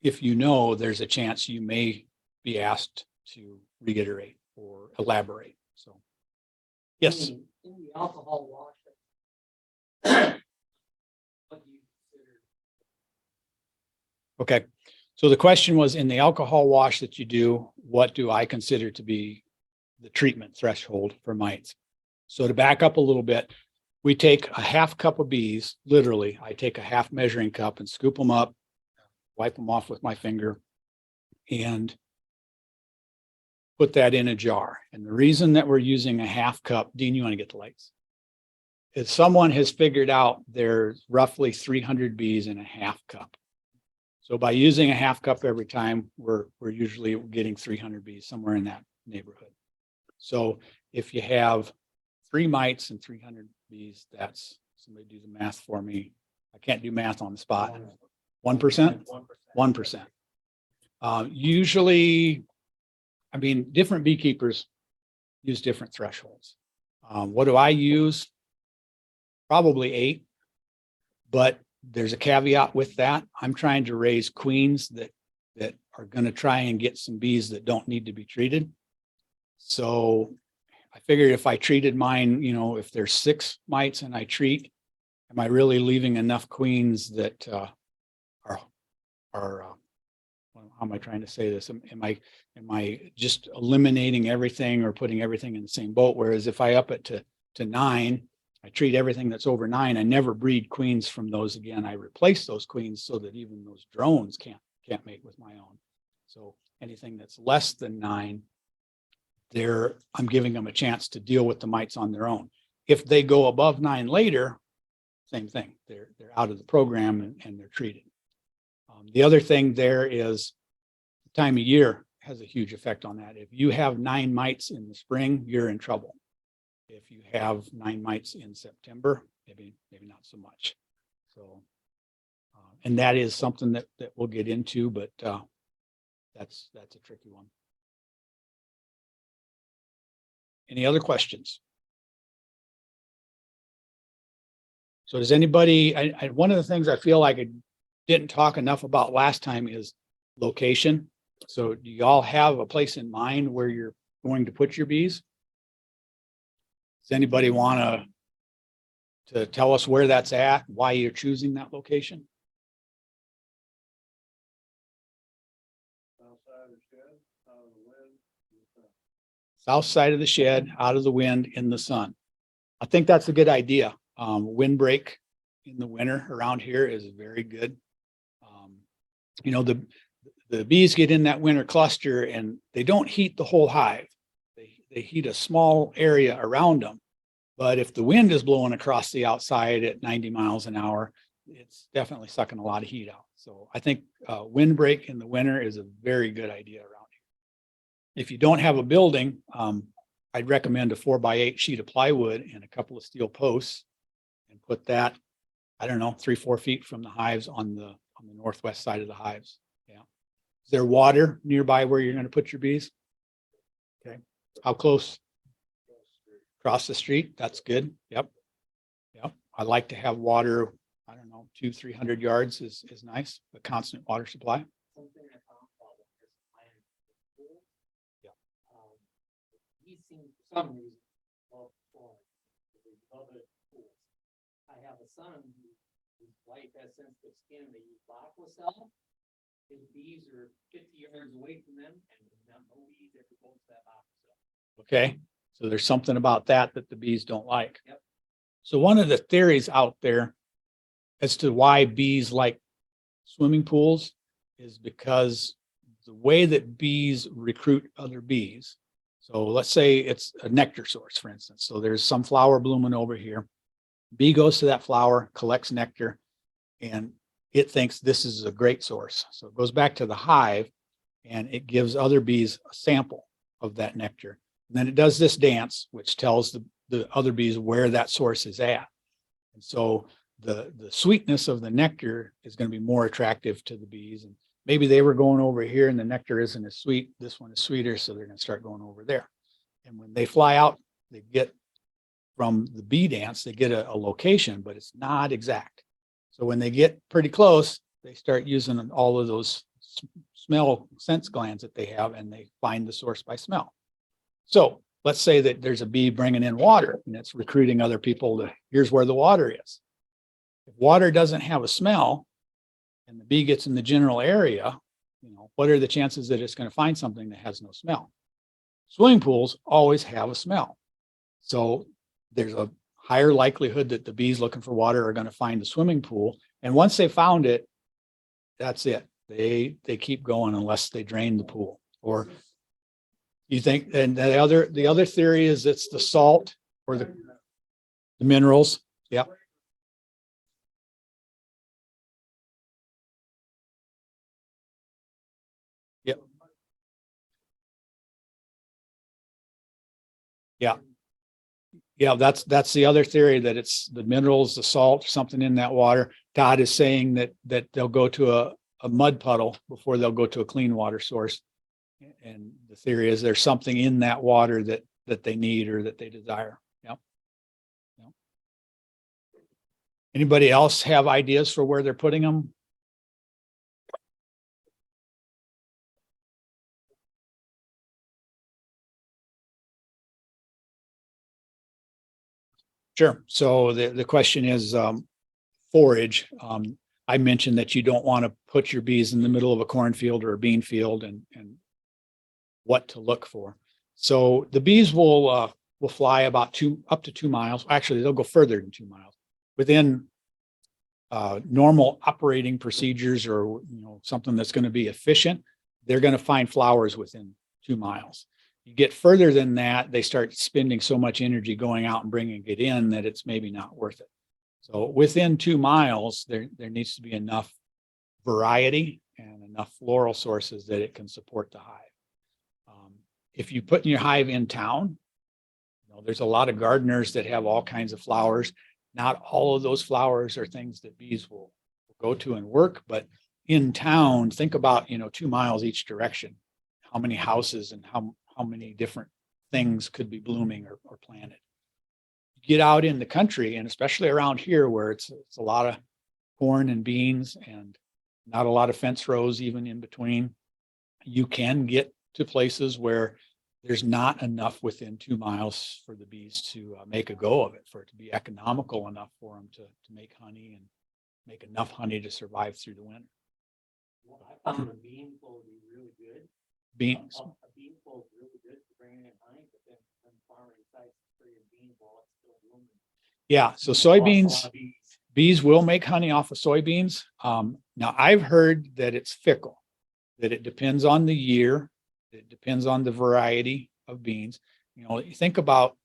if you know there's a chance you may be asked to reiterate or elaborate. So, yes. In the alcohol wash. What do you consider? Okay. So the question was, in the alcohol wash that you do, what do I consider to be the treatment threshold for mites? So to back up a little bit, we take a half cup of bees, literally, I take a half measuring cup and scoop them up, wipe them off with my finger, and put that in a jar. And the reason that we're using a half cup, Dean, you want to get the lights? Is someone has figured out there's roughly 300 bees in a half cup. So by using a half cup every time, we're usually getting 300 bees, somewhere in that neighborhood. So if you have 3 mites and 300 bees, that's, somebody do the math for me. I can't do math on the spot. 1%? 1%. Usually, I mean, different beekeepers use different thresholds. What do I use? Probably 8, but there's a caveat with that. I'm trying to raise queens that are going to try and get some bees that don't need to be treated. So I figured if I treated mine, you know, if there's 6 mites and I treat, am I really leaving enough queens that are how am I trying to say this? Am I just eliminating everything or putting everything in the same boat? Whereas if I up it to 9, I treat everything that's over 9. I never breed queens from those again. I replace those queens so that even those drones can't mate with my own. So anything that's less than 9, I'm giving them a chance to deal with the mites on their own. If they go above 9 later, same thing. They're out of the program and they're treated. The other thing there is the time of year has a huge effect on that. If you have 9 mites in the spring, you're in trouble. If you have 9 mites in September, maybe not so much. So, and that is something that we'll get into, but that's a tricky one. Any other questions? So does anybody, one of the things I feel like I didn't talk enough about last time is location. So do y'all have a place in mind where you're going to put your bees? Does anybody want to tell us where that's at, why you're choosing that location? South side of the shed, out of the wind, in the sun. I think that's a good idea. Windbreak in the winter around here is very good. You know, the bees get in that winter cluster and they don't heat the whole hive. They heat a small area around them. But if the wind is blowing across the outside at 90 miles an hour, it's definitely sucking a lot of heat out. So I think windbreak in the winter is a very good idea around here. If you don't have a building, I'd recommend a 4x8 sheet of plywood and a couple of steel posts and put that, I don't know, 3-4 feet from the hives on the northwest side of the hives. Yeah. Is there water nearby where you're going to put your bees? Okay. How close? Across the street. That's good. Yep. Yep. I like to have water, I don't know, 200-300 yards is nice, a constant water supply. Something I found about this plan. Yeah. He seemed for some reason, other pools. I have a son whose wife has sensitive skin. They use Aquacell. His bees are 50 yards away from them, and no bees ever goes to that Aquacell. Okay. So there's something about that the bees don't like. Yep. So one of the theories out there as to why bees like swimming pools is because the way that bees recruit other bees. So let's say it's a nectar source, for instance. So there's some flower blooming over here. Bee goes to that flower, collects nectar, and it thinks this is a great source. So it goes back to the hive and it gives other bees a sample of that nectar. And then it does this dance, which tells the other bees where that source is at. And so the sweetness of the nectar is going to be more attractive to the bees. And maybe they were going over here and the nectar isn't as sweet. This one is sweeter. So they're going to start going over there. And when they fly out, they get from the bee dance, they get a location, but it's not exact. So when they get pretty close, they start using all of those smell sense glands that they have, and they find the source by smell. So let's say that there's a bee bringing in water and it's recruiting other people to, here's where the water is. If water doesn't have a smell and the bee gets in the general area, what are the chances that it's going to find something that has no smell? Swimming pools always have a smell. So there's a higher likelihood that the bees looking for water are going to find the swimming pool. And once they found it, that's it. They keep going unless they drain the pool. Or you think, and the other theory is it's the salt or the minerals. Yep. Yep. Yeah. Yeah, that's the other theory, that it's the minerals, the salt, something in that water. Todd is saying that they'll go to a mud puddle before they'll go to a clean water source. And the theory is there's something in that water that they need or that they desire. Yep. Yep. Anybody else have ideas for where they're putting them? Sure. So the question is forage. I mentioned that you don't want to put your bees in the middle of a cornfield or a bean field, and what to look for. So the bees will fly about up to 2 miles. Actually, they'll go further than 2 miles within normal operating procedures, or something that's going to be efficient. They're going to find flowers within 2 miles. You get further than that, they start spending so much energy going out and bringing it in that it's maybe not worth it. So within 2 miles, there needs to be enough variety and enough floral sources that it can support the hive. If you put in your hive in town, there's a lot of gardeners that have all kinds of flowers. Not all of those flowers are things that bees will go to and work, but in town, think about 2 miles each direction. How many houses and how many different things could be blooming or planted. Get out in the country, and especially around here where it's a lot of corn and beans and not a lot of fence rows even in between, you can get to places where there's not enough within 2 miles for the bees to make a go of it, for it to be economical enough for them to make honey and make enough honey to survive through the winter. Well, I found a bean flow to be really good. Beans. A bean flow is really good for bringing in honey, but then when the farmer decides to spray a bean flow, it's still blooming. Yeah, so Lost a lot soybeans, of bees. bees will make honey off of soybeans. Now I've heard that it's fickle, that it depends on the year. It depends on the variety of beans. You think about,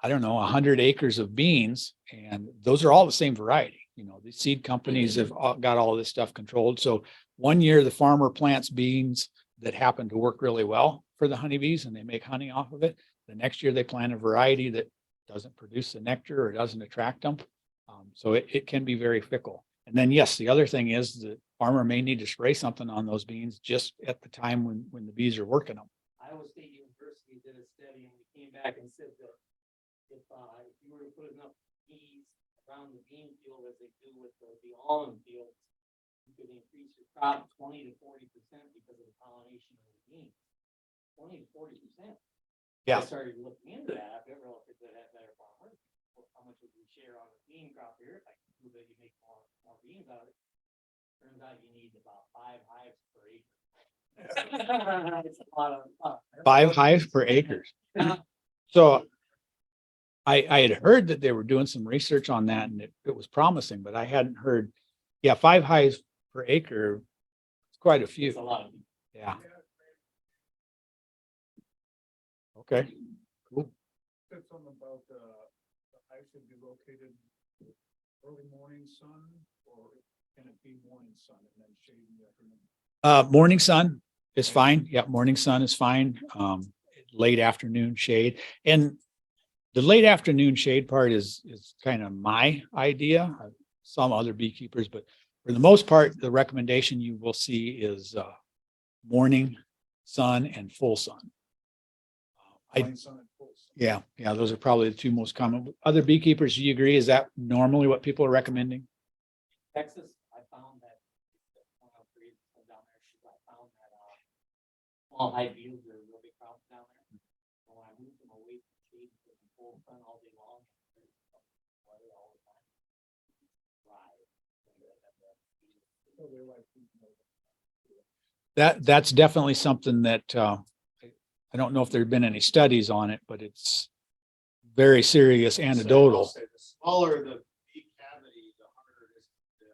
I don't know, 100 acres of beans, and those are all the same variety. The seed companies have got all of this stuff controlled. So one year the farmer plants beans that happen to work really well for the honeybees, and they make honey off of it. The next year they plant a variety that doesn't produce the nectar or doesn't attract them. So it can be very fickle. And then, yes, the other thing is the farmer may need to spray something on those beans just at the time when the bees are working them. Iowa State University did a study, and we came back and said that if you were to put enough bees around the bean field as they do with the almond fields, you could increase your crop 20 to 40% because of the pollination of the beans. 20 to 40%. Yeah. I started looking into that. I've never looked at that better farmers. How much would we share on the bean crop here? If I can prove that you make more beans out of it. Turns out you need about 5 hives per acre. It's a lot of 5 hives per acre. So I had heard that they were doing some research on that, and it was promising, but I hadn't heard. Yeah, 5 hives per acre. It's quite a few. It's a lot of beans. Yeah. Okay. Cool. Said something about the hive should be located early morning sun, or can it be morning sun and then shade in the afternoon? Morning sun is fine. Yeah, morning sun is fine. Late afternoon shade, and the late afternoon shade part is kind of my idea. Some other beekeepers, but for the most part, the recommendation you will see is morning sun and full sun. Morning sun and full sun. Yeah, those are probably the 2 most common. Other beekeepers, do you agree? Is that normally what people are recommending? Texas, I found that one of the reasons down there, I found that small hive beetles are a real big problem down there. So when I moved them away from shade to the full sun all day long, weather all the time. Right. So they're like, That's definitely something that, I don't know if there've been any studies on it, but it's very serious anecdotal. The smaller the bee cavity, the harder it is to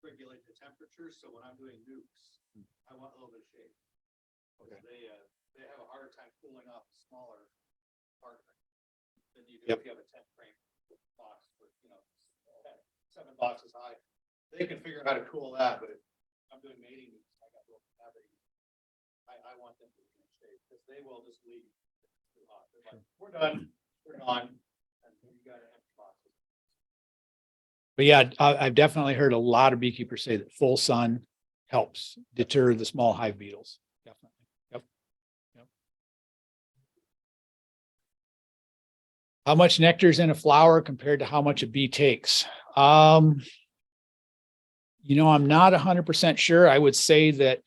regulate the temperature. So when I'm doing nukes, I want a little bit of shade. Because they have a harder time cooling off a smaller part of it than you do if you have a 10 frame box with, 7 boxes high. They can figure out how to cool that, but if I'm doing mating nukes, I got a little cavity. I want them to be in shade because they will just leave. It's too hot. They're like, we're done, we're gone, and you got an empty box. But yeah, I've definitely heard a lot of beekeepers say that full sun helps deter the small hive beetles. Definitely. Yep. Yep. How much nectar is in a flower compared to how much a bee takes? I'm not 100% sure. I would say that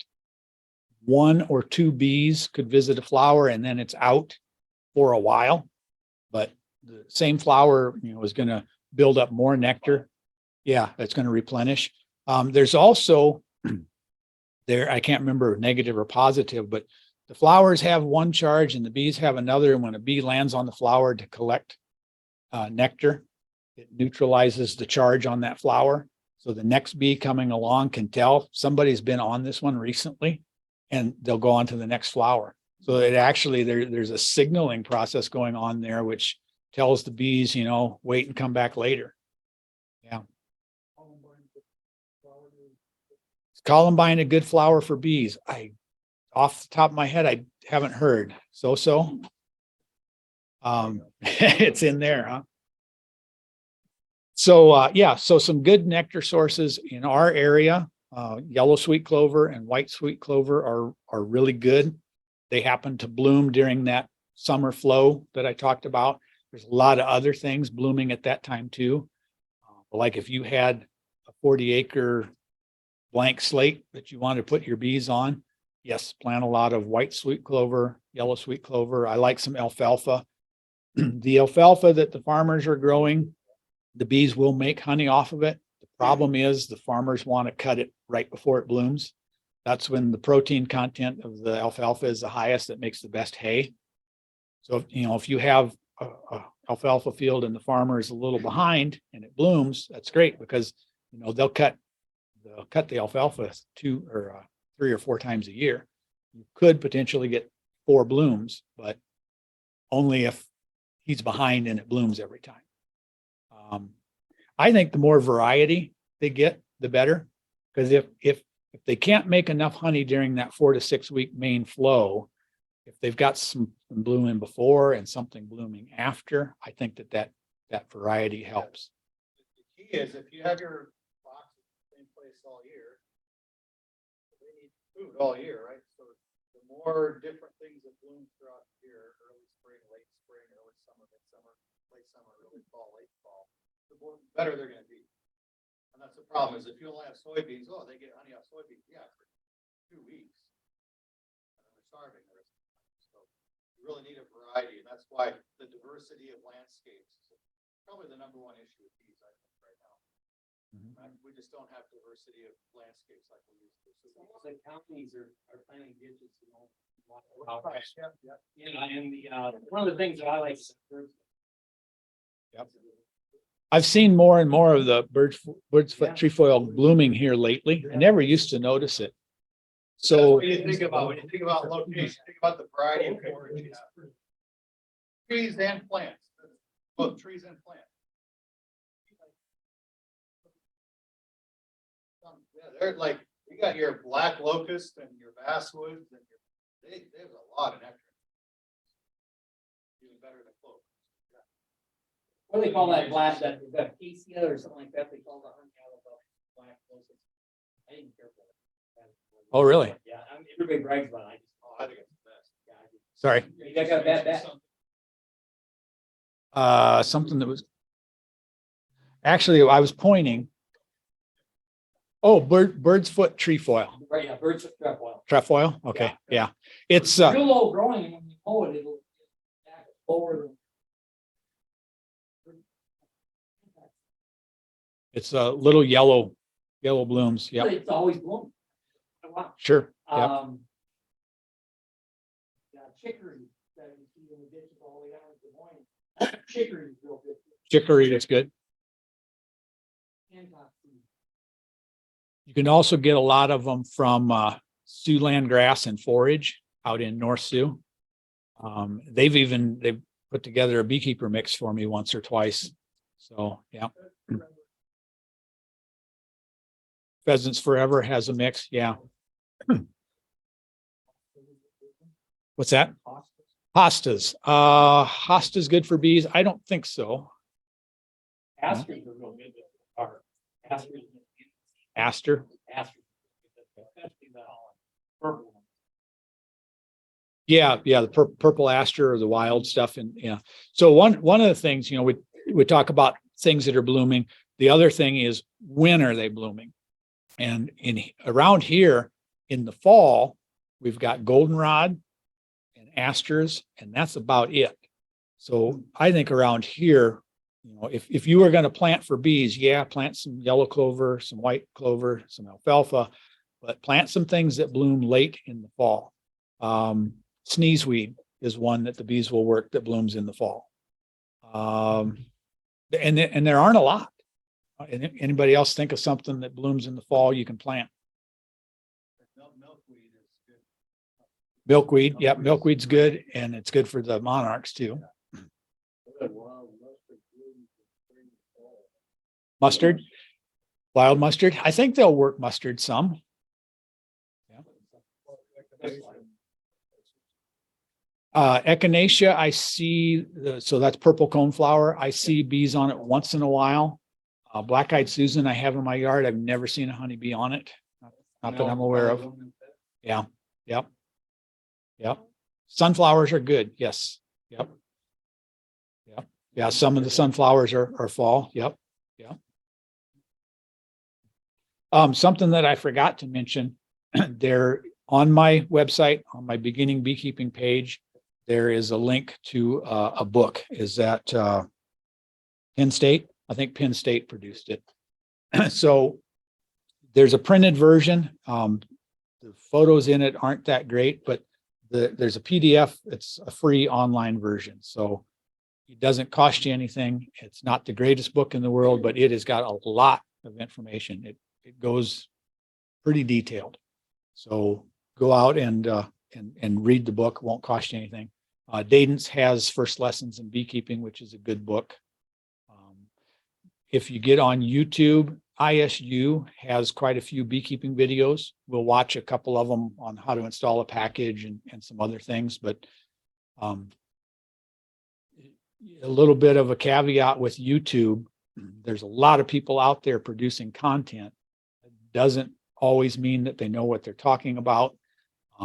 1 or 2 bees could visit a flower and then it's out for a while. But the same flower, is going to build up more nectar. Yeah, it's going to replenish. There's also I can't remember negative or positive, but the flowers have one charge and the bees have another. And when a bee lands on the flower to collect nectar, it neutralizes the charge on that flower. So the next bee coming along can tell somebody's been on this one recently, and they'll go on to the next flower. So it actually, there's a signaling process going on there, which tells the bees, wait and come back later. Yeah. Is Columbine a good flower for bees? Off the top of my head, I haven't heard. So. It's in there, huh? So, so some good nectar sources in our area. Yellow sweet clover and white sweet clover are really good. They happen to bloom during that summer flow that I talked about. There's a lot of other things blooming at that time too. Like if you had a 40-acre blank slate that you want to put your bees on, yes, plant a lot of white sweet clover, yellow sweet clover. I like some alfalfa. The alfalfa that the farmers are growing, the bees will make honey off of it. The problem is the farmers want to cut it right before it blooms. That's when the protein content of the alfalfa is the highest. That makes the best hay. So, if you have a alfalfa field and the farmer is a little behind and it blooms, that's great because, they'll cut the alfalfa 2 or 3 or 4 times a year. You could potentially get 4 blooms, but only if he's behind and it blooms every time. I think the more variety they get, the better. Because if they can't make enough honey during that 4 to 6 week main flow, if they've got some blooming before and something blooming after, I think that variety helps. The key is if you have your box in the same place all year, they need food all year, right? So the more different things that bloom throughout the year, early spring, late spring, early summer, midsummer, late summer, early fall, late fall, the better they're going to be. And that's the problem is if you only have soybeans, they get honey off soybeans. Yeah, for 2 weeks. And then they're starving the rest of the time. So you really need a variety. And that's why the diversity of landscapes is probably the number 1 issue with bees, I think, right now. We just don't have diversity of landscapes like we used to. So The counties are planting ditches, yeah. and one of the things that I like. Yep. I've seen more and more of the bird's foot trefoil blooming here lately. I never used to notice it. So when you think about location, think about the variety of forage you have. Trees and plants, both trees and plants. Yeah, they're like, you got your black locust and your basswoods and they have a lot of nectar. Even better than clover. What do they call that black, that acacia or something like that? They call the honey out of the black locust. I didn't care for it. Oh, really? Yeah, everybody brags about it. I think it's the best. Yeah, I do. sorry. You got that. Something that was actually I was pointing. Oh, bird's foot trefoil. Right, yeah, birds with trefoil. Trefoil. Okay. Yeah. It's Real low growing, and when you mow it, it'll back forward. it's a little yellow blooms. Yeah. It's always blooming. while. Sure. Yep. Chicory that you see in the ditches all the way down to Des Moines. Chicory is real good. Chicory is good. And cottonseed. You can also get a lot of them from Siouxland grass and forage out in North Sioux. They've put together a beekeeper mix for me once or twice. So, yeah. Pheasants Forever has a mix. Yeah. What's that? Hostas. Hosta's good for bees. I don't think so. Asters are real good. Asters. Aster. Asters. Especially the purple one. Yeah, the purple aster or the wild stuff. And yeah. So one of the things, we talk about things that are blooming. The other thing is, when are they blooming? And around here in the fall, we've got goldenrod and asters, and that's about it. So I think around here, if you were going to plant for bees, plant some yellow clover, some white clover, some alfalfa, but plant some things that bloom late in the fall. Sneezeweed is one that the bees will work that blooms in the fall. And there aren't a lot. Anybody else think of something that blooms in the fall you can plant? Milkweed is good. Milkweed. Yep. Milkweed's good. And it's good for the monarchs too. Mustard. Wild mustard. I think they'll work mustard some. Echinacea, I see, so that's purple coneflower. I see bees on it once in a while. Black-eyed Susan I have in my yard. I've never seen a honeybee on it. Not that I'm aware of. Yeah. Yep. Sunflowers are good. Yes. Yep. Yeah. Some of the sunflowers are fall. Yep. Something that I forgot to mention, there on my website, on my beginning beekeeping page, there is a link to a book. Is that Penn State? I think Penn State produced it. So there's a printed version. The photos in it aren't that great, but there's a PDF. It's a free online version. So it doesn't cost you anything. It's not the greatest book in the world, but it has got a lot of information. It goes pretty detailed. So go out and read the book. It won't cost you anything. Dadence has First Lessons in Beekeeping, which is a good book. If you get on YouTube, ISU has quite a few beekeeping videos. We'll watch a couple of them on how to install a package and some other things, but a little bit of a caveat with YouTube. There's a lot of people out there producing content. It doesn't always mean that they know what they're talking about.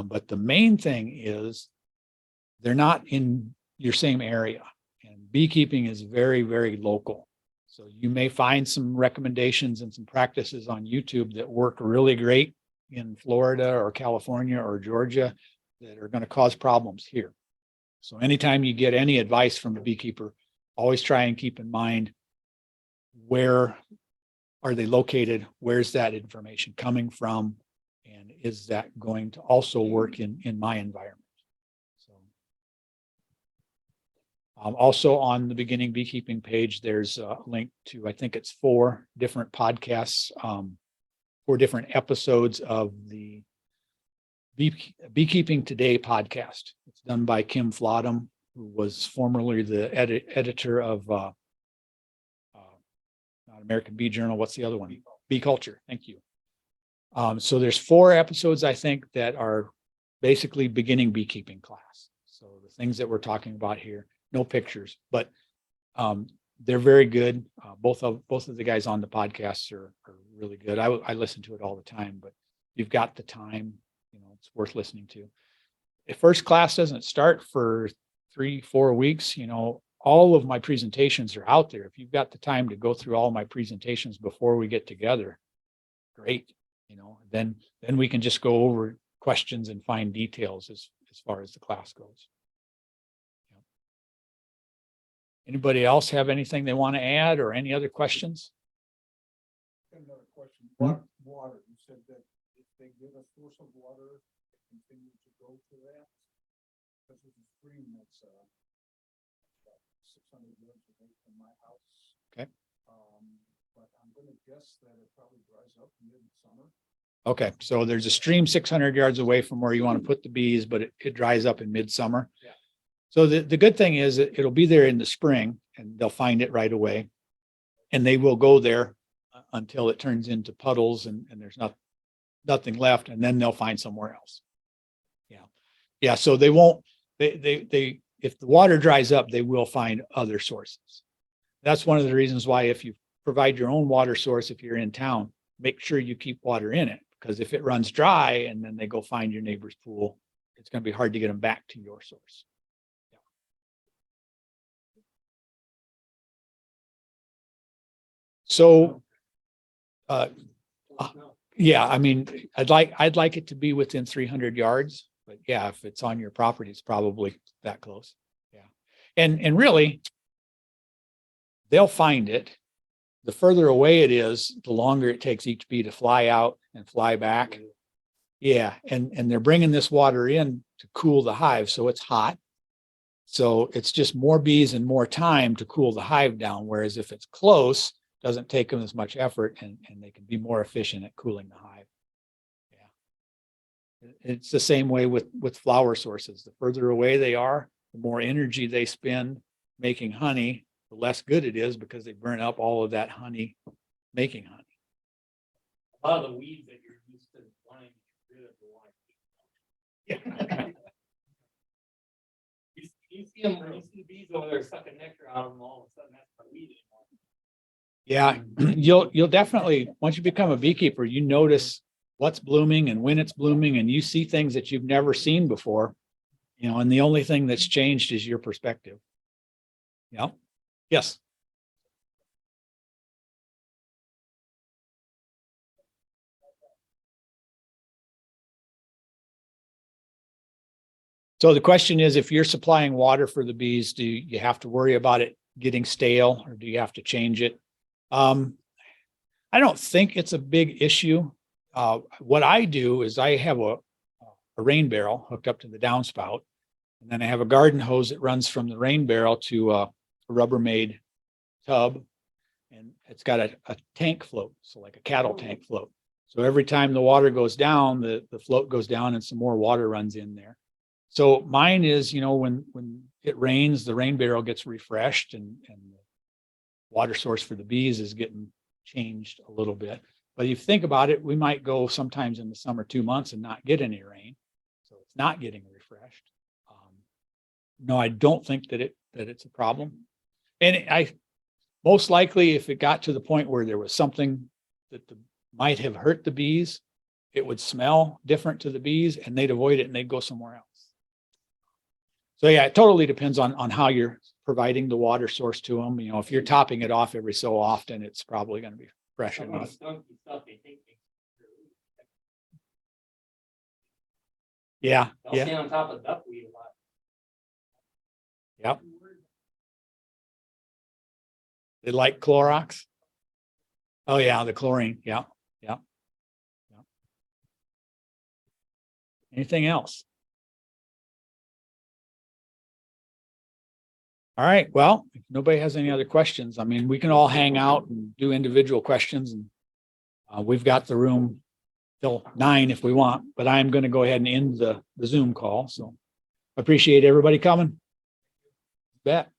But the main thing is they're not in your same area, and beekeeping is very, very local. So you may find some recommendations and some practices on YouTube that work really great in Florida or California or Georgia that are going to cause problems here. So anytime you get any advice from a beekeeper, always try and keep in mind, where are they located? Where's that information coming from? And is that going to also work in my environment? So also on the beginning beekeeping page, there's a link to, I think it's 4 different podcasts, 4 different episodes of the Beekeeping Today podcast. It's done by Kim Flodham, who was formerly the editor of not American Bee Journal. What's the other one? Bee Culture. Thank you. So there's 4 episodes, I think, that are basically beginning beekeeping class. So the things that we're talking about here, no pictures, but they're very good. Both of the guys on the podcasts are really good. I listen to it all the time, but you've got the time, it's worth listening to. If first class doesn't start for 3-4 weeks, all of my presentations are out there. If you've got the time to go through all my presentations before we get together, great. Then we can just go over questions and find details as far as the class goes. Anybody else have anything they want to add or any other questions? Another question. Water, you said that they give a source of water, they continue to go to that. Because there's a stream that's, about 600 yards away from my house. Okay. But I'm gonna guess that it probably dries up mid-summer. Okay, so there's a stream 600 yards away from where you want to put the bees, but it dries up in midsummer. Yeah. So the good thing is that it'll be there in the spring and they'll find it right away. And they will go there until it turns into puddles and there's nothing left, and then they'll find somewhere else. Yeah. Yeah, so they won't, they, if the water dries up, they will find other sources. That's one of the reasons why if you provide your own water source, if you're in town, make sure you keep water in it, because if it runs dry and then they go find your neighbor's pool, it's going to be hard to get them back to your source. Yeah. So, yeah, I mean, I'd like it to be within 300 yards, but yeah, if it's on your property, it's probably that close. Yeah. And really, they'll find it. The further away it is, the longer it takes each bee to fly out and fly back. Yeah, and they're bringing this water in to cool the hive, so it's hot. So it's just more bees and more time to cool the hive down. Whereas if it's close, doesn't take them as much effort, and they can be more efficient at cooling the hive. Yeah. It's the same way with flower sources. The further away they are, the more energy they spend making honey, the less good it is, because they burn up all of that honey making honey. A lot of the weeds that you're used to wanting to get rid of, Yeah. you see them, you see the bees over there sucking nectar out of them, all of a sudden that's a weed anymore. Yeah, you'll definitely, once you become a beekeeper, you notice what's blooming and when it's blooming, and you see things that you've never seen before, and the only thing that's changed is your perspective. Yeah. Yes. So the question is, if you're supplying water for the bees, do you have to worry about it getting stale, or do you have to change it? I don't think it's a big issue. What I do is I have a rain barrel hooked up to the downspout, and then I have a garden hose that runs from the rain barrel to a Rubbermaid tub, and it's got a tank float, so like a cattle tank float. So every time the water goes down, the float goes down and some more water runs in there. So mine is, when it rains, the rain barrel gets refreshed, and the water source for the bees is getting changed a little bit. But if you think about it, we might go sometimes in the summer 2 months and not get any rain, so it's not getting refreshed. No, I don't think that it's a problem. And I most likely, if it got to the point where there was something that might have hurt the bees, it would smell different to the bees and they'd avoid it and they'd go somewhere else. So yeah, it totally depends on how you're providing the water source to them. If you're topping it off every so often, it's probably going to be fresh Some of the enough. stunky stuff they think they- Yeah, They'll yeah, stay on top of duckweed a lot. yep. They like Clorox. Oh yeah, the chlorine. Yeah, yeah, yeah. Anything else? All right, well, if nobody has any other questions, I mean, we can all hang out and do individual questions, and we've got the room till 9 if we want, but I'm going to go ahead and end the Zoom call. So appreciate everybody coming. Bet.